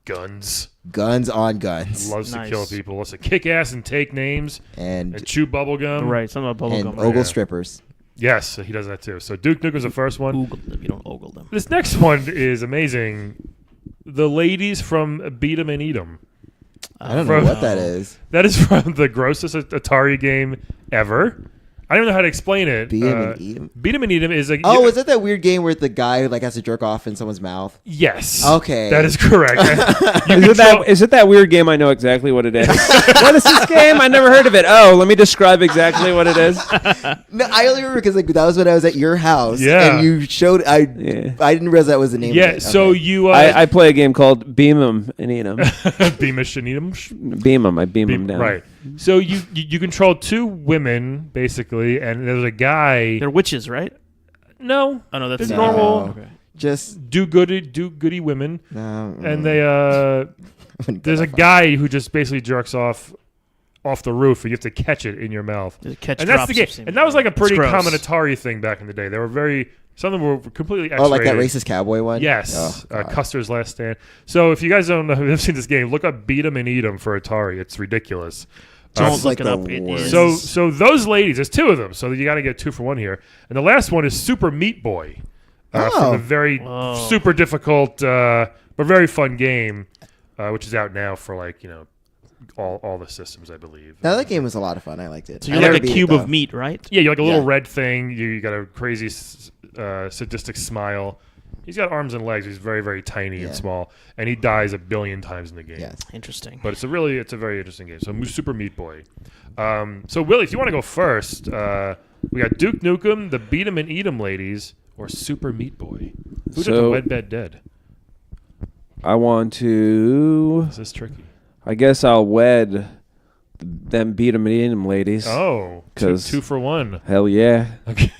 [SPEAKER 2] Guns.
[SPEAKER 4] Guns on guns.
[SPEAKER 2] Loves
[SPEAKER 1] Nice.
[SPEAKER 2] to kill people. Loves to kick ass and take names
[SPEAKER 4] And
[SPEAKER 2] and chew bubble gum.
[SPEAKER 1] Right. Something about
[SPEAKER 4] and
[SPEAKER 1] bubblegum.
[SPEAKER 4] ogle
[SPEAKER 2] yeah.
[SPEAKER 4] strippers.
[SPEAKER 2] Yes, he does that too. So Duke Nukem's the first one.
[SPEAKER 1] Ogle them. You don't ogle them.
[SPEAKER 2] This next one is amazing. The ladies from Beat 'em and Eat 'em.
[SPEAKER 4] I don't know
[SPEAKER 2] From-
[SPEAKER 4] what that is.
[SPEAKER 2] That is from the grossest Atari game ever. I don't even know how to explain it.
[SPEAKER 4] Beat 'em and eat 'em.
[SPEAKER 2] Beat 'em and Eat 'em is a.
[SPEAKER 4] Oh, is that that weird game where the guy like has to jerk off in someone's mouth?
[SPEAKER 2] Yes.
[SPEAKER 4] Okay.
[SPEAKER 2] That is correct.
[SPEAKER 5] Is it that weird game? I know exactly what it is. What is this game? I never heard of it. Oh, let me describe exactly what it is.
[SPEAKER 4] No, I only remember because like that was when I was at your house.
[SPEAKER 2] Yeah.
[SPEAKER 4] And you showed. I didn't realize that was the name.
[SPEAKER 2] Yeah.
[SPEAKER 4] Of it.
[SPEAKER 2] So
[SPEAKER 4] Okay.
[SPEAKER 2] you.
[SPEAKER 5] I play a game called Beam 'em and Eat 'em.
[SPEAKER 2] Beamish and Eat 'em.
[SPEAKER 5] Beam 'em. I beam 'em down.
[SPEAKER 2] Right. So you control 2 women basically, and there's a guy.
[SPEAKER 1] They're witches, right?
[SPEAKER 2] No.
[SPEAKER 1] Oh no, that's
[SPEAKER 2] They're
[SPEAKER 4] No.
[SPEAKER 2] normal.
[SPEAKER 1] Okay.
[SPEAKER 4] Just
[SPEAKER 2] Do goody women,
[SPEAKER 4] no.
[SPEAKER 2] and they there's a guy who just basically jerks off the roof, and you have to catch it in your mouth.
[SPEAKER 1] Catch
[SPEAKER 2] And that's
[SPEAKER 1] drops
[SPEAKER 2] the game.
[SPEAKER 1] of semen.
[SPEAKER 2] And that was like a pretty
[SPEAKER 1] It's gross.
[SPEAKER 2] common Atari thing back in the day. They were some of them were completely X-rated.
[SPEAKER 4] Oh, like that racist cowboy one.
[SPEAKER 2] Yes,
[SPEAKER 4] Oh, God.
[SPEAKER 2] Custer's Last Stand. So if you guys don't know, have seen this game, look up Beat 'em and Eat 'em for Atari. It's ridiculous.
[SPEAKER 1] Don't
[SPEAKER 4] It's
[SPEAKER 1] look
[SPEAKER 4] like
[SPEAKER 1] it
[SPEAKER 4] the
[SPEAKER 1] up. It
[SPEAKER 4] worst.
[SPEAKER 1] is.
[SPEAKER 2] So those ladies, there's 2 of them. So you got to get 2 for 1 here. And the last one is Super Meat Boy, from the very super difficult but very fun game, which is out now for all the systems, I believe.
[SPEAKER 4] Now that game was a lot of fun. I liked it.
[SPEAKER 1] So
[SPEAKER 4] I
[SPEAKER 1] you're
[SPEAKER 4] never
[SPEAKER 1] like a
[SPEAKER 4] beat it,
[SPEAKER 1] cube
[SPEAKER 4] though.
[SPEAKER 1] of meat, right?
[SPEAKER 2] Yeah, you're like a little
[SPEAKER 4] Yeah.
[SPEAKER 2] red thing. You got a crazy sadistic smile. He's got arms and legs. He's very, very tiny and
[SPEAKER 4] Yeah.
[SPEAKER 2] small, and he dies a billion times in the game.
[SPEAKER 4] Yes.
[SPEAKER 1] Interesting.
[SPEAKER 2] But it's a very interesting game. So Super Meat Boy. So Willy, if you want to go first, we got Duke Nukem, the Beat 'em and Eat 'em ladies, or Super Meat Boy. Who did the
[SPEAKER 5] So-
[SPEAKER 2] Wed, Bed, Dead?
[SPEAKER 5] I want to.
[SPEAKER 2] This is tricky.
[SPEAKER 5] I guess I'll wed them Beat 'em and Eat 'em ladies.
[SPEAKER 2] Oh,
[SPEAKER 5] 'Cause-
[SPEAKER 2] 2 for 1.
[SPEAKER 5] Hell yeah.
[SPEAKER 2] Okay.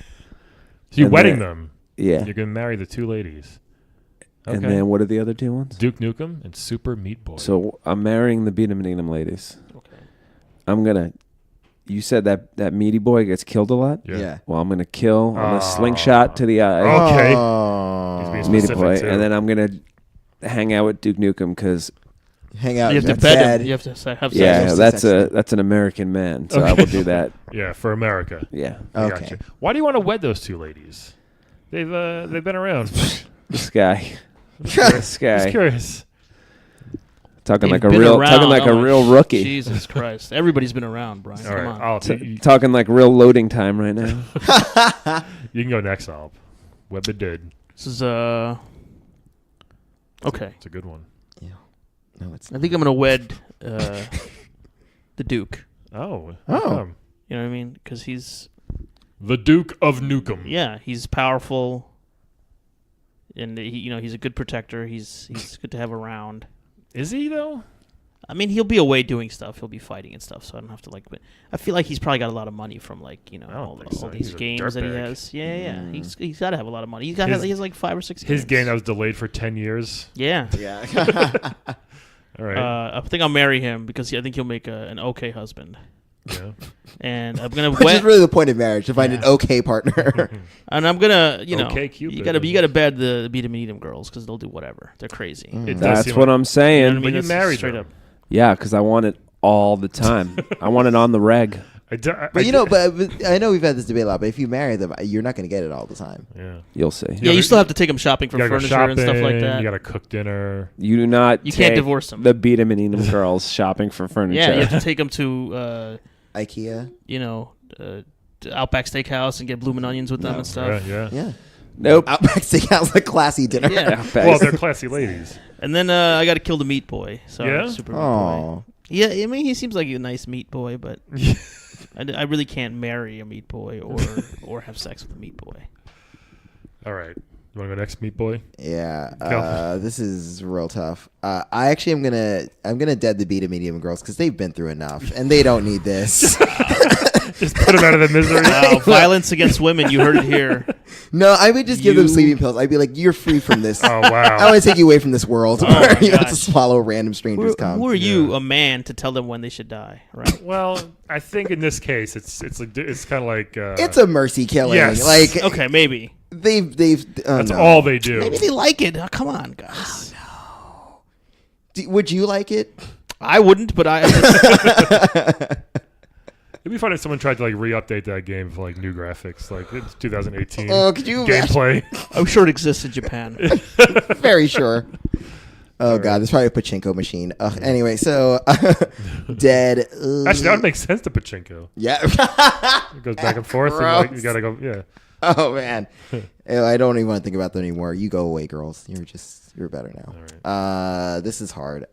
[SPEAKER 2] So you're
[SPEAKER 5] And
[SPEAKER 2] wedding
[SPEAKER 5] then-
[SPEAKER 2] them.
[SPEAKER 5] Yeah.
[SPEAKER 2] You're going to marry the 2 ladies.
[SPEAKER 5] And then what are the other 2 ones?
[SPEAKER 2] Duke Nukem and Super Meat Boy.
[SPEAKER 5] So I'm marrying the Beat 'em and Eat 'em ladies.
[SPEAKER 1] Okay.
[SPEAKER 5] I'm gonna. You said that meaty boy gets killed a lot.
[SPEAKER 4] Yeah.
[SPEAKER 5] Well, I'm gonna kill. I'm gonna
[SPEAKER 2] Ah.
[SPEAKER 5] slingshot to the eye.
[SPEAKER 2] Okay.
[SPEAKER 4] Oh.
[SPEAKER 2] He's being
[SPEAKER 5] Meaty
[SPEAKER 2] specific,
[SPEAKER 5] boy,
[SPEAKER 2] too.
[SPEAKER 5] and then I'm gonna hang out with Duke Nukem because
[SPEAKER 4] Hang out.
[SPEAKER 1] You have to
[SPEAKER 4] in
[SPEAKER 1] bed
[SPEAKER 4] bed.
[SPEAKER 1] him. You have to have sex.
[SPEAKER 5] yeah,
[SPEAKER 4] sex
[SPEAKER 5] that's
[SPEAKER 4] accident.
[SPEAKER 5] that's an American man, so I will do that.
[SPEAKER 2] Yeah, for America.
[SPEAKER 5] Yeah,
[SPEAKER 2] I
[SPEAKER 4] Okay.
[SPEAKER 2] gotcha. Why do you want to wed those 2 ladies? They've been around.
[SPEAKER 5] this guy, this
[SPEAKER 2] Just
[SPEAKER 5] guy,
[SPEAKER 2] curious.
[SPEAKER 5] talking
[SPEAKER 1] They've
[SPEAKER 5] like a
[SPEAKER 1] been
[SPEAKER 5] real,
[SPEAKER 1] around.
[SPEAKER 5] talking like a
[SPEAKER 1] Oh,
[SPEAKER 5] real rookie,
[SPEAKER 1] Jesus Christ. Everybody's been around, Brian.
[SPEAKER 2] All
[SPEAKER 1] Come
[SPEAKER 2] right,
[SPEAKER 1] on.
[SPEAKER 5] talking like real loading time right now.
[SPEAKER 2] You can go next, Alp. Web the Dead.
[SPEAKER 1] This is okay.
[SPEAKER 2] It's a good one.
[SPEAKER 4] No, it's.
[SPEAKER 1] I think I'm gonna wed the Duke.
[SPEAKER 2] Oh.
[SPEAKER 4] Oh.
[SPEAKER 2] Come.
[SPEAKER 1] You know what I mean? Because he's
[SPEAKER 2] The Duke of Nukem.
[SPEAKER 1] he's powerful, and he's a good protector. He's good to have around.
[SPEAKER 2] Is he though?
[SPEAKER 1] I mean, he'll be away doing stuff. He'll be fighting and stuff, so I don't have to but I feel like he's probably got a lot of money from all
[SPEAKER 2] think
[SPEAKER 1] these
[SPEAKER 2] so. He's a
[SPEAKER 1] games that he
[SPEAKER 2] dirtbag.
[SPEAKER 1] has. Yeah. He's got to have a lot of money. He has like 5 or 6 games.
[SPEAKER 2] His game that was delayed for 10 years.
[SPEAKER 1] Yeah.
[SPEAKER 4] Yeah.
[SPEAKER 2] All right.
[SPEAKER 1] I think I'll marry him because I think he'll make an okay husband.
[SPEAKER 2] Yeah.
[SPEAKER 1] And I'm gonna
[SPEAKER 4] Which is really the point of marriage, to find an okay partner.
[SPEAKER 1] and I'm gonna
[SPEAKER 2] Okay, Cupid.
[SPEAKER 1] you gotta bed the beat 'em and eat 'em girls because they'll do whatever. They're crazy.
[SPEAKER 2] It does
[SPEAKER 5] That's
[SPEAKER 2] seem
[SPEAKER 5] what
[SPEAKER 2] like-
[SPEAKER 5] I'm saying.
[SPEAKER 1] You know what I mean?
[SPEAKER 2] But you
[SPEAKER 1] That's
[SPEAKER 2] married
[SPEAKER 1] straight
[SPEAKER 2] them.
[SPEAKER 1] up.
[SPEAKER 5] Yeah, because I want it all the time. I want it on the reg.
[SPEAKER 4] But I know we've had this debate a lot. But if you marry them, you're not going to get it all the time.
[SPEAKER 2] Yeah.
[SPEAKER 5] You'll see.
[SPEAKER 1] Yeah, you still have to take them shopping for
[SPEAKER 2] You gotta go
[SPEAKER 1] furniture and stuff like
[SPEAKER 2] shopping,
[SPEAKER 1] that.
[SPEAKER 2] You got to cook dinner.
[SPEAKER 5] You do not.
[SPEAKER 1] You can't
[SPEAKER 5] take
[SPEAKER 1] divorce them.
[SPEAKER 5] The beat 'em and eat 'em girls shopping for furniture.
[SPEAKER 1] Yeah, you have to take them to
[SPEAKER 4] IKEA.
[SPEAKER 1] to Outback Steakhouse and get bloomin' onions with them and stuff.
[SPEAKER 2] Yeah.
[SPEAKER 4] Yeah.
[SPEAKER 5] Nope.
[SPEAKER 4] Outback Steakhouse, a classy dinner.
[SPEAKER 1] Yeah.
[SPEAKER 2] Well, they're classy ladies.
[SPEAKER 1] And then I got to kill the meat boy. So
[SPEAKER 2] Yeah?
[SPEAKER 1] super meat boy.
[SPEAKER 4] Oh.
[SPEAKER 1] Yeah, I mean he seems like a nice meat boy, but I really can't marry a meat boy or have sex with a meat boy.
[SPEAKER 2] All right. You want to go next, Meat Boy?
[SPEAKER 4] Yeah.
[SPEAKER 2] Go.
[SPEAKER 4] This is real tough. I actually am gonna dead the beat of medium girls because they've been through enough and they don't need this.
[SPEAKER 2] Just put them out of the misery.
[SPEAKER 1] Wow, violence against women. You heard it here.
[SPEAKER 4] No, I would just give them
[SPEAKER 1] You-
[SPEAKER 4] sleeping pills. I'd be like, you're free from this.
[SPEAKER 2] Oh,
[SPEAKER 4] I
[SPEAKER 2] wow.
[SPEAKER 4] want to take you away from this world
[SPEAKER 1] Oh
[SPEAKER 4] where
[SPEAKER 1] my
[SPEAKER 4] you have to
[SPEAKER 1] gosh.
[SPEAKER 4] swallow random strangers' cum.
[SPEAKER 1] Who are you, a man, to tell them when they should die? Right?
[SPEAKER 2] Well, I think in this case, it's kind of like...
[SPEAKER 4] It's a mercy killing.
[SPEAKER 2] Yes.
[SPEAKER 4] Like
[SPEAKER 1] Okay, maybe.
[SPEAKER 4] they've.
[SPEAKER 2] that's
[SPEAKER 4] no.
[SPEAKER 2] all they do.
[SPEAKER 1] Maybe they like it. Oh, come on, guys.
[SPEAKER 4] Would you like it?
[SPEAKER 1] I wouldn't, but I.
[SPEAKER 2] It'd be fun if someone tried to re-update that game for new graphics, like it's 2018
[SPEAKER 4] Oh, could you
[SPEAKER 2] gameplay.
[SPEAKER 1] I'm sure it exists in Japan.
[SPEAKER 4] Very sure. Oh god, there's probably a pachinko machine. Anyway, so dead.
[SPEAKER 2] Actually, that would make sense to pachinko.
[SPEAKER 4] Yeah.
[SPEAKER 2] It goes back and forth. And, you gotta go. Yeah.
[SPEAKER 4] Oh man, I don't even want to think about that anymore. You go away, girls. You're better now.
[SPEAKER 2] All right.
[SPEAKER 4] This is hard.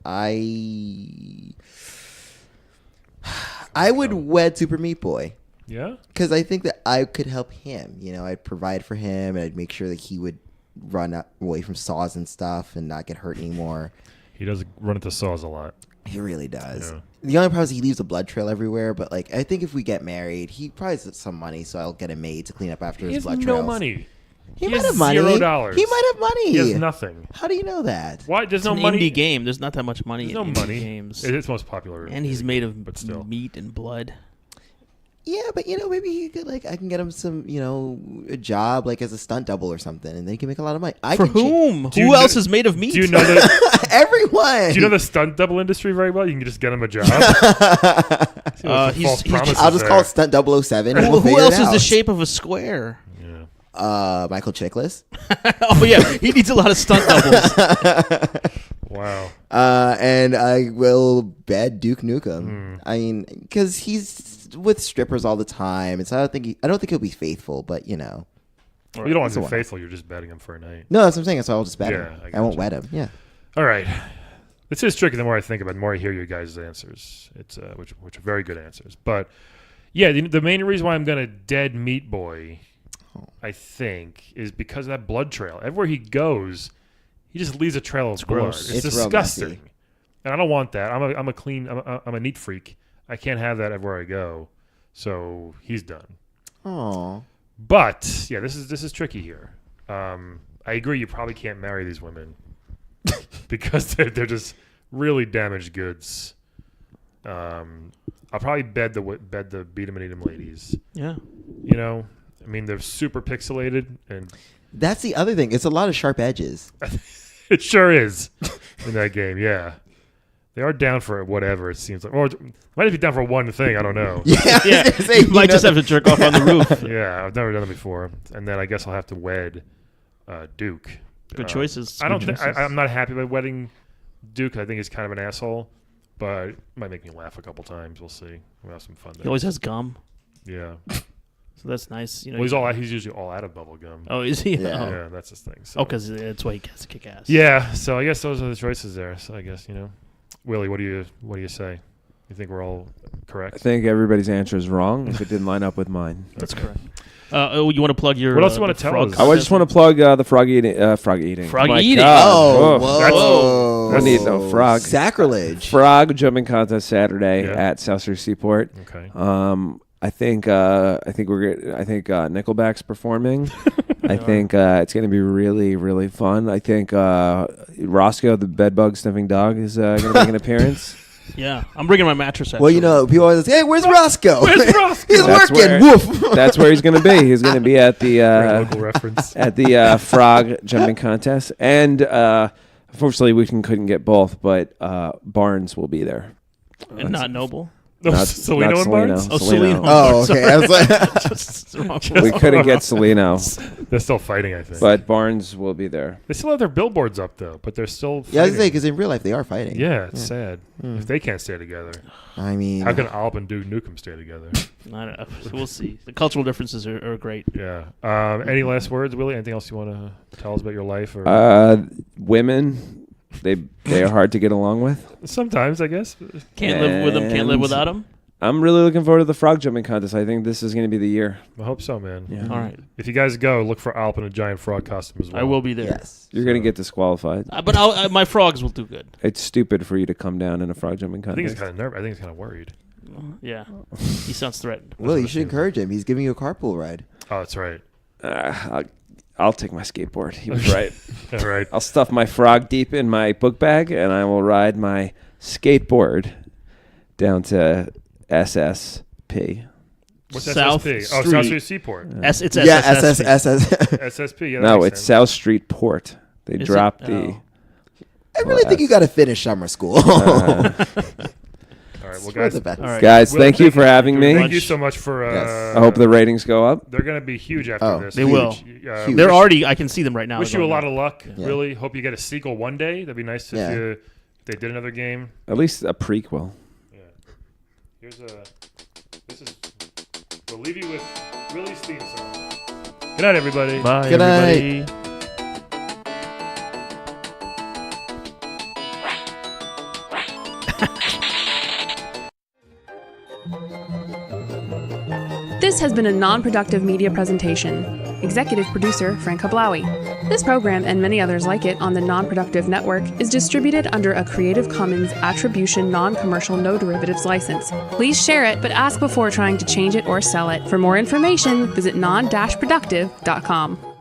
[SPEAKER 4] I would wed Super Meat Boy
[SPEAKER 2] Yeah.
[SPEAKER 4] because I think that I could help him. I'd provide for him and I'd make sure that he would run away from saws and stuff and not get hurt anymore.
[SPEAKER 2] He does run into saws a lot.
[SPEAKER 4] He really does.
[SPEAKER 2] Yeah.
[SPEAKER 4] The only problem is he leaves a blood trail everywhere. But I think if we get married, he probably has some money, so I'll get a maid to clean up after
[SPEAKER 2] He
[SPEAKER 4] his
[SPEAKER 2] has
[SPEAKER 4] blood
[SPEAKER 2] no
[SPEAKER 4] trails.
[SPEAKER 2] money.
[SPEAKER 4] He
[SPEAKER 2] He
[SPEAKER 4] might
[SPEAKER 2] has
[SPEAKER 4] have money.
[SPEAKER 2] $0.
[SPEAKER 4] He might have money.
[SPEAKER 2] He has nothing.
[SPEAKER 4] How do you know that?
[SPEAKER 2] Why? There's
[SPEAKER 1] It's
[SPEAKER 2] no
[SPEAKER 1] an
[SPEAKER 2] money.
[SPEAKER 1] indie game. There's not that much money
[SPEAKER 2] There's no
[SPEAKER 1] in indie
[SPEAKER 2] money.
[SPEAKER 1] games.
[SPEAKER 2] It's most popular.
[SPEAKER 1] And he's made of
[SPEAKER 2] but still.
[SPEAKER 1] meat and blood.
[SPEAKER 4] Yeah, but maybe he could I can get him some a job as a stunt double or something, and they can make a lot of money.
[SPEAKER 1] For whom?
[SPEAKER 2] Do you
[SPEAKER 1] Who
[SPEAKER 2] know-
[SPEAKER 1] else is made of meat?
[SPEAKER 2] Do you know the
[SPEAKER 4] Everyone.
[SPEAKER 2] Do you know the stunt double industry very well? You can just get him a job. See what
[SPEAKER 1] he's-
[SPEAKER 2] false
[SPEAKER 1] he's-
[SPEAKER 2] promises
[SPEAKER 4] I'll just
[SPEAKER 2] there.
[SPEAKER 4] call it Stunt 007. and
[SPEAKER 1] Who
[SPEAKER 4] we'll figure
[SPEAKER 1] else
[SPEAKER 4] it
[SPEAKER 1] is the
[SPEAKER 4] out.
[SPEAKER 1] shape of a square?
[SPEAKER 2] Yeah.
[SPEAKER 4] Michael Chiklis.
[SPEAKER 1] Oh yeah, he needs a lot of stunt doubles.
[SPEAKER 2] Wow.
[SPEAKER 4] And I will bed Duke Nukem. I mean, because he's with strippers all the time, and so I don't think he'll be faithful, but
[SPEAKER 2] Well, you don't want
[SPEAKER 4] That's
[SPEAKER 2] to
[SPEAKER 4] a
[SPEAKER 2] be
[SPEAKER 4] while.
[SPEAKER 2] faithful. You're just betting him for a night.
[SPEAKER 4] No, that's what I'm saying. So I'll just bet
[SPEAKER 2] Yeah,
[SPEAKER 4] him.
[SPEAKER 2] I
[SPEAKER 4] I won't
[SPEAKER 2] gotcha.
[SPEAKER 4] wed him. Yeah.
[SPEAKER 2] All right. This is tricky. The more I think about it, the more I hear you guys' answers. It's which are very good answers. But yeah, the main reason why I'm gonna dead Meat Boy, I think, is because of that blood trail. Everywhere he goes, he just leaves a trail of blood.
[SPEAKER 1] gross.
[SPEAKER 2] It's
[SPEAKER 4] It's real
[SPEAKER 2] disgusting.
[SPEAKER 4] messy.
[SPEAKER 2] And I don't want that. I'm a neat freak. I can't have that everywhere I go. So he's done.
[SPEAKER 4] Oh.
[SPEAKER 2] But yeah, this is tricky here. I agree. You probably can't marry these women because they're just really damaged goods. I'll probably bed the beat 'em and eat 'em ladies.
[SPEAKER 1] Yeah.
[SPEAKER 2] I mean they're super pixelated, and
[SPEAKER 4] That's the other thing. It's a lot of sharp edges.
[SPEAKER 2] it sure is in that game. Yeah, they are down for whatever it seems like, or might be down for one thing. I don't know.
[SPEAKER 1] Yeah, you might just have to jerk off on the roof.
[SPEAKER 2] Yeah, I've never done it before, and then I guess I'll have to wed Duke.
[SPEAKER 1] Good choices.
[SPEAKER 2] I don't.
[SPEAKER 1] Good choices.
[SPEAKER 2] I'm not happy with wedding Duke. I think he's kind of an asshole, but it might make me laugh a couple times. We'll see. We'll have some fun
[SPEAKER 1] He
[SPEAKER 2] there.
[SPEAKER 1] always has gum,
[SPEAKER 2] Yeah.
[SPEAKER 1] so that's nice.
[SPEAKER 2] Well, he's usually all out of bubble gum.
[SPEAKER 1] Oh, is he?
[SPEAKER 4] Yeah.
[SPEAKER 2] Yeah, that's his thing. So.
[SPEAKER 1] Oh, because that's why he has to kick ass.
[SPEAKER 2] Yeah. So I guess those are the choices there. So I guess Willie, what do you say? You think we're all correct?
[SPEAKER 5] I think everybody's answer is wrong if it didn't line up with mine.
[SPEAKER 1] That's correct. You want to plug your?
[SPEAKER 2] What else you want to tell us?
[SPEAKER 5] I just want to plug the frog eating. Frog eating.
[SPEAKER 1] Frog
[SPEAKER 5] My
[SPEAKER 1] eating.
[SPEAKER 5] God.
[SPEAKER 4] Oh,
[SPEAKER 5] Whoa.
[SPEAKER 4] whoa!
[SPEAKER 5] I need no frog.
[SPEAKER 4] Sacrilege.
[SPEAKER 5] Frog jumping contest Saturday
[SPEAKER 2] Yeah.
[SPEAKER 5] at South Street Seaport.
[SPEAKER 2] Okay.
[SPEAKER 5] I think Nickelback's performing. I think it's going to be really, really fun. I think Roscoe, the bedbug sniffing dog, is going to make an appearance.
[SPEAKER 1] Yeah, I'm bringing my mattress.
[SPEAKER 4] Well, you know, people always say, "Hey, where's Roscoe?
[SPEAKER 2] Where's Roscoe?
[SPEAKER 4] He's
[SPEAKER 5] That's
[SPEAKER 4] working."
[SPEAKER 5] where-
[SPEAKER 4] Woof.
[SPEAKER 5] That's where he's going to be. He's going to be at the
[SPEAKER 2] Local reference.
[SPEAKER 5] at the frog jumping contest, and unfortunately, we couldn't get both, but Barnes will be there.
[SPEAKER 1] and not Noble.
[SPEAKER 2] No,
[SPEAKER 5] Not-
[SPEAKER 2] Celino
[SPEAKER 5] not
[SPEAKER 2] and Barnes?
[SPEAKER 1] Oh,
[SPEAKER 5] Celino.
[SPEAKER 1] Celino.
[SPEAKER 4] Oh, okay. I was like,
[SPEAKER 1] Just wrong.
[SPEAKER 5] We couldn't get Celino,
[SPEAKER 2] They're still fighting, I think.
[SPEAKER 5] but Barnes will be there.
[SPEAKER 2] They still have their billboards up, though, but they're still fighting.
[SPEAKER 4] yeah, I was saying because in real life they are fighting.
[SPEAKER 2] Yeah, it's sad. If they can't stay together,
[SPEAKER 4] I mean,
[SPEAKER 2] how can Alp and Duke Nukem stay together?
[SPEAKER 1] I don't know. We'll see. The cultural differences are great.
[SPEAKER 2] Yeah. Any last words, Willie? Anything else you want to tell us about your life? Or
[SPEAKER 5] Women, they are hard to get along with.
[SPEAKER 2] sometimes, I guess.
[SPEAKER 1] Can't live with them. Can't live
[SPEAKER 5] And-
[SPEAKER 1] without them.
[SPEAKER 5] I'm really looking forward to the frog jumping contest. I think this is going to be the year.
[SPEAKER 2] I hope so, man.
[SPEAKER 5] Yeah.
[SPEAKER 1] All right,
[SPEAKER 2] If you guys go, look for Alp in a giant frog costume as well.
[SPEAKER 1] I will be there.
[SPEAKER 4] yes.
[SPEAKER 5] You're going to get disqualified.
[SPEAKER 1] But my frogs will do good.
[SPEAKER 5] It's stupid for you to come down in a frog jumping
[SPEAKER 2] I think he's
[SPEAKER 5] contest.
[SPEAKER 2] kind of nervous. I think he's kind of worried.
[SPEAKER 1] Yeah, he sounds threatened.
[SPEAKER 4] Well, you should encourage him. He's giving you a carpool ride.
[SPEAKER 2] Oh, that's right.
[SPEAKER 5] I'll take my skateboard. He was right.
[SPEAKER 2] All right.
[SPEAKER 5] I'll stuff my frog deep in my book bag, and I will ride my skateboard down to SSP.
[SPEAKER 2] What's
[SPEAKER 1] South
[SPEAKER 2] SSP? Oh,
[SPEAKER 1] Street.
[SPEAKER 2] South Street Seaport.
[SPEAKER 1] It's
[SPEAKER 4] Yeah,
[SPEAKER 1] SSSP.
[SPEAKER 2] SSP. Yeah, that
[SPEAKER 5] No,
[SPEAKER 2] makes
[SPEAKER 5] it's
[SPEAKER 2] sense.
[SPEAKER 5] South Street Port. They
[SPEAKER 1] Is it?
[SPEAKER 5] dropped the.
[SPEAKER 1] Oh.
[SPEAKER 4] I really think you got to finish summer school.
[SPEAKER 2] All right. Well,
[SPEAKER 4] It's
[SPEAKER 2] guys,
[SPEAKER 4] worth it,
[SPEAKER 1] All right.
[SPEAKER 5] Guys,
[SPEAKER 2] Will,
[SPEAKER 5] thank you for having me.
[SPEAKER 2] Thank you so much for.
[SPEAKER 4] Yes.
[SPEAKER 5] I hope the ratings go up.
[SPEAKER 2] They're going to be huge after
[SPEAKER 4] Oh,
[SPEAKER 2] this.
[SPEAKER 1] They will.
[SPEAKER 2] Huge.
[SPEAKER 4] Huge.
[SPEAKER 1] I can see them right now.
[SPEAKER 2] Wish
[SPEAKER 1] They're
[SPEAKER 2] you a
[SPEAKER 1] going
[SPEAKER 2] lot of luck.
[SPEAKER 4] Yeah.
[SPEAKER 2] Really hope you get a sequel one day. That'd be nice
[SPEAKER 4] Yeah.
[SPEAKER 2] if they did another game.
[SPEAKER 5] At least a prequel.
[SPEAKER 2] Yeah. Here's a. This is. We'll leave you with Willie's theme song. Good night, everybody.
[SPEAKER 1] Bye,
[SPEAKER 4] Good night.
[SPEAKER 1] everybody.
[SPEAKER 6] This has been a non-productive media presentation. Executive producer Frank Hablawi. This program and many others like it on the Non-Productive Network is distributed under a Creative Commons Attribution Non-Commercial No Derivatives license. Please share it, but ask before trying to change it or sell it. For more information, visit non-productive.com.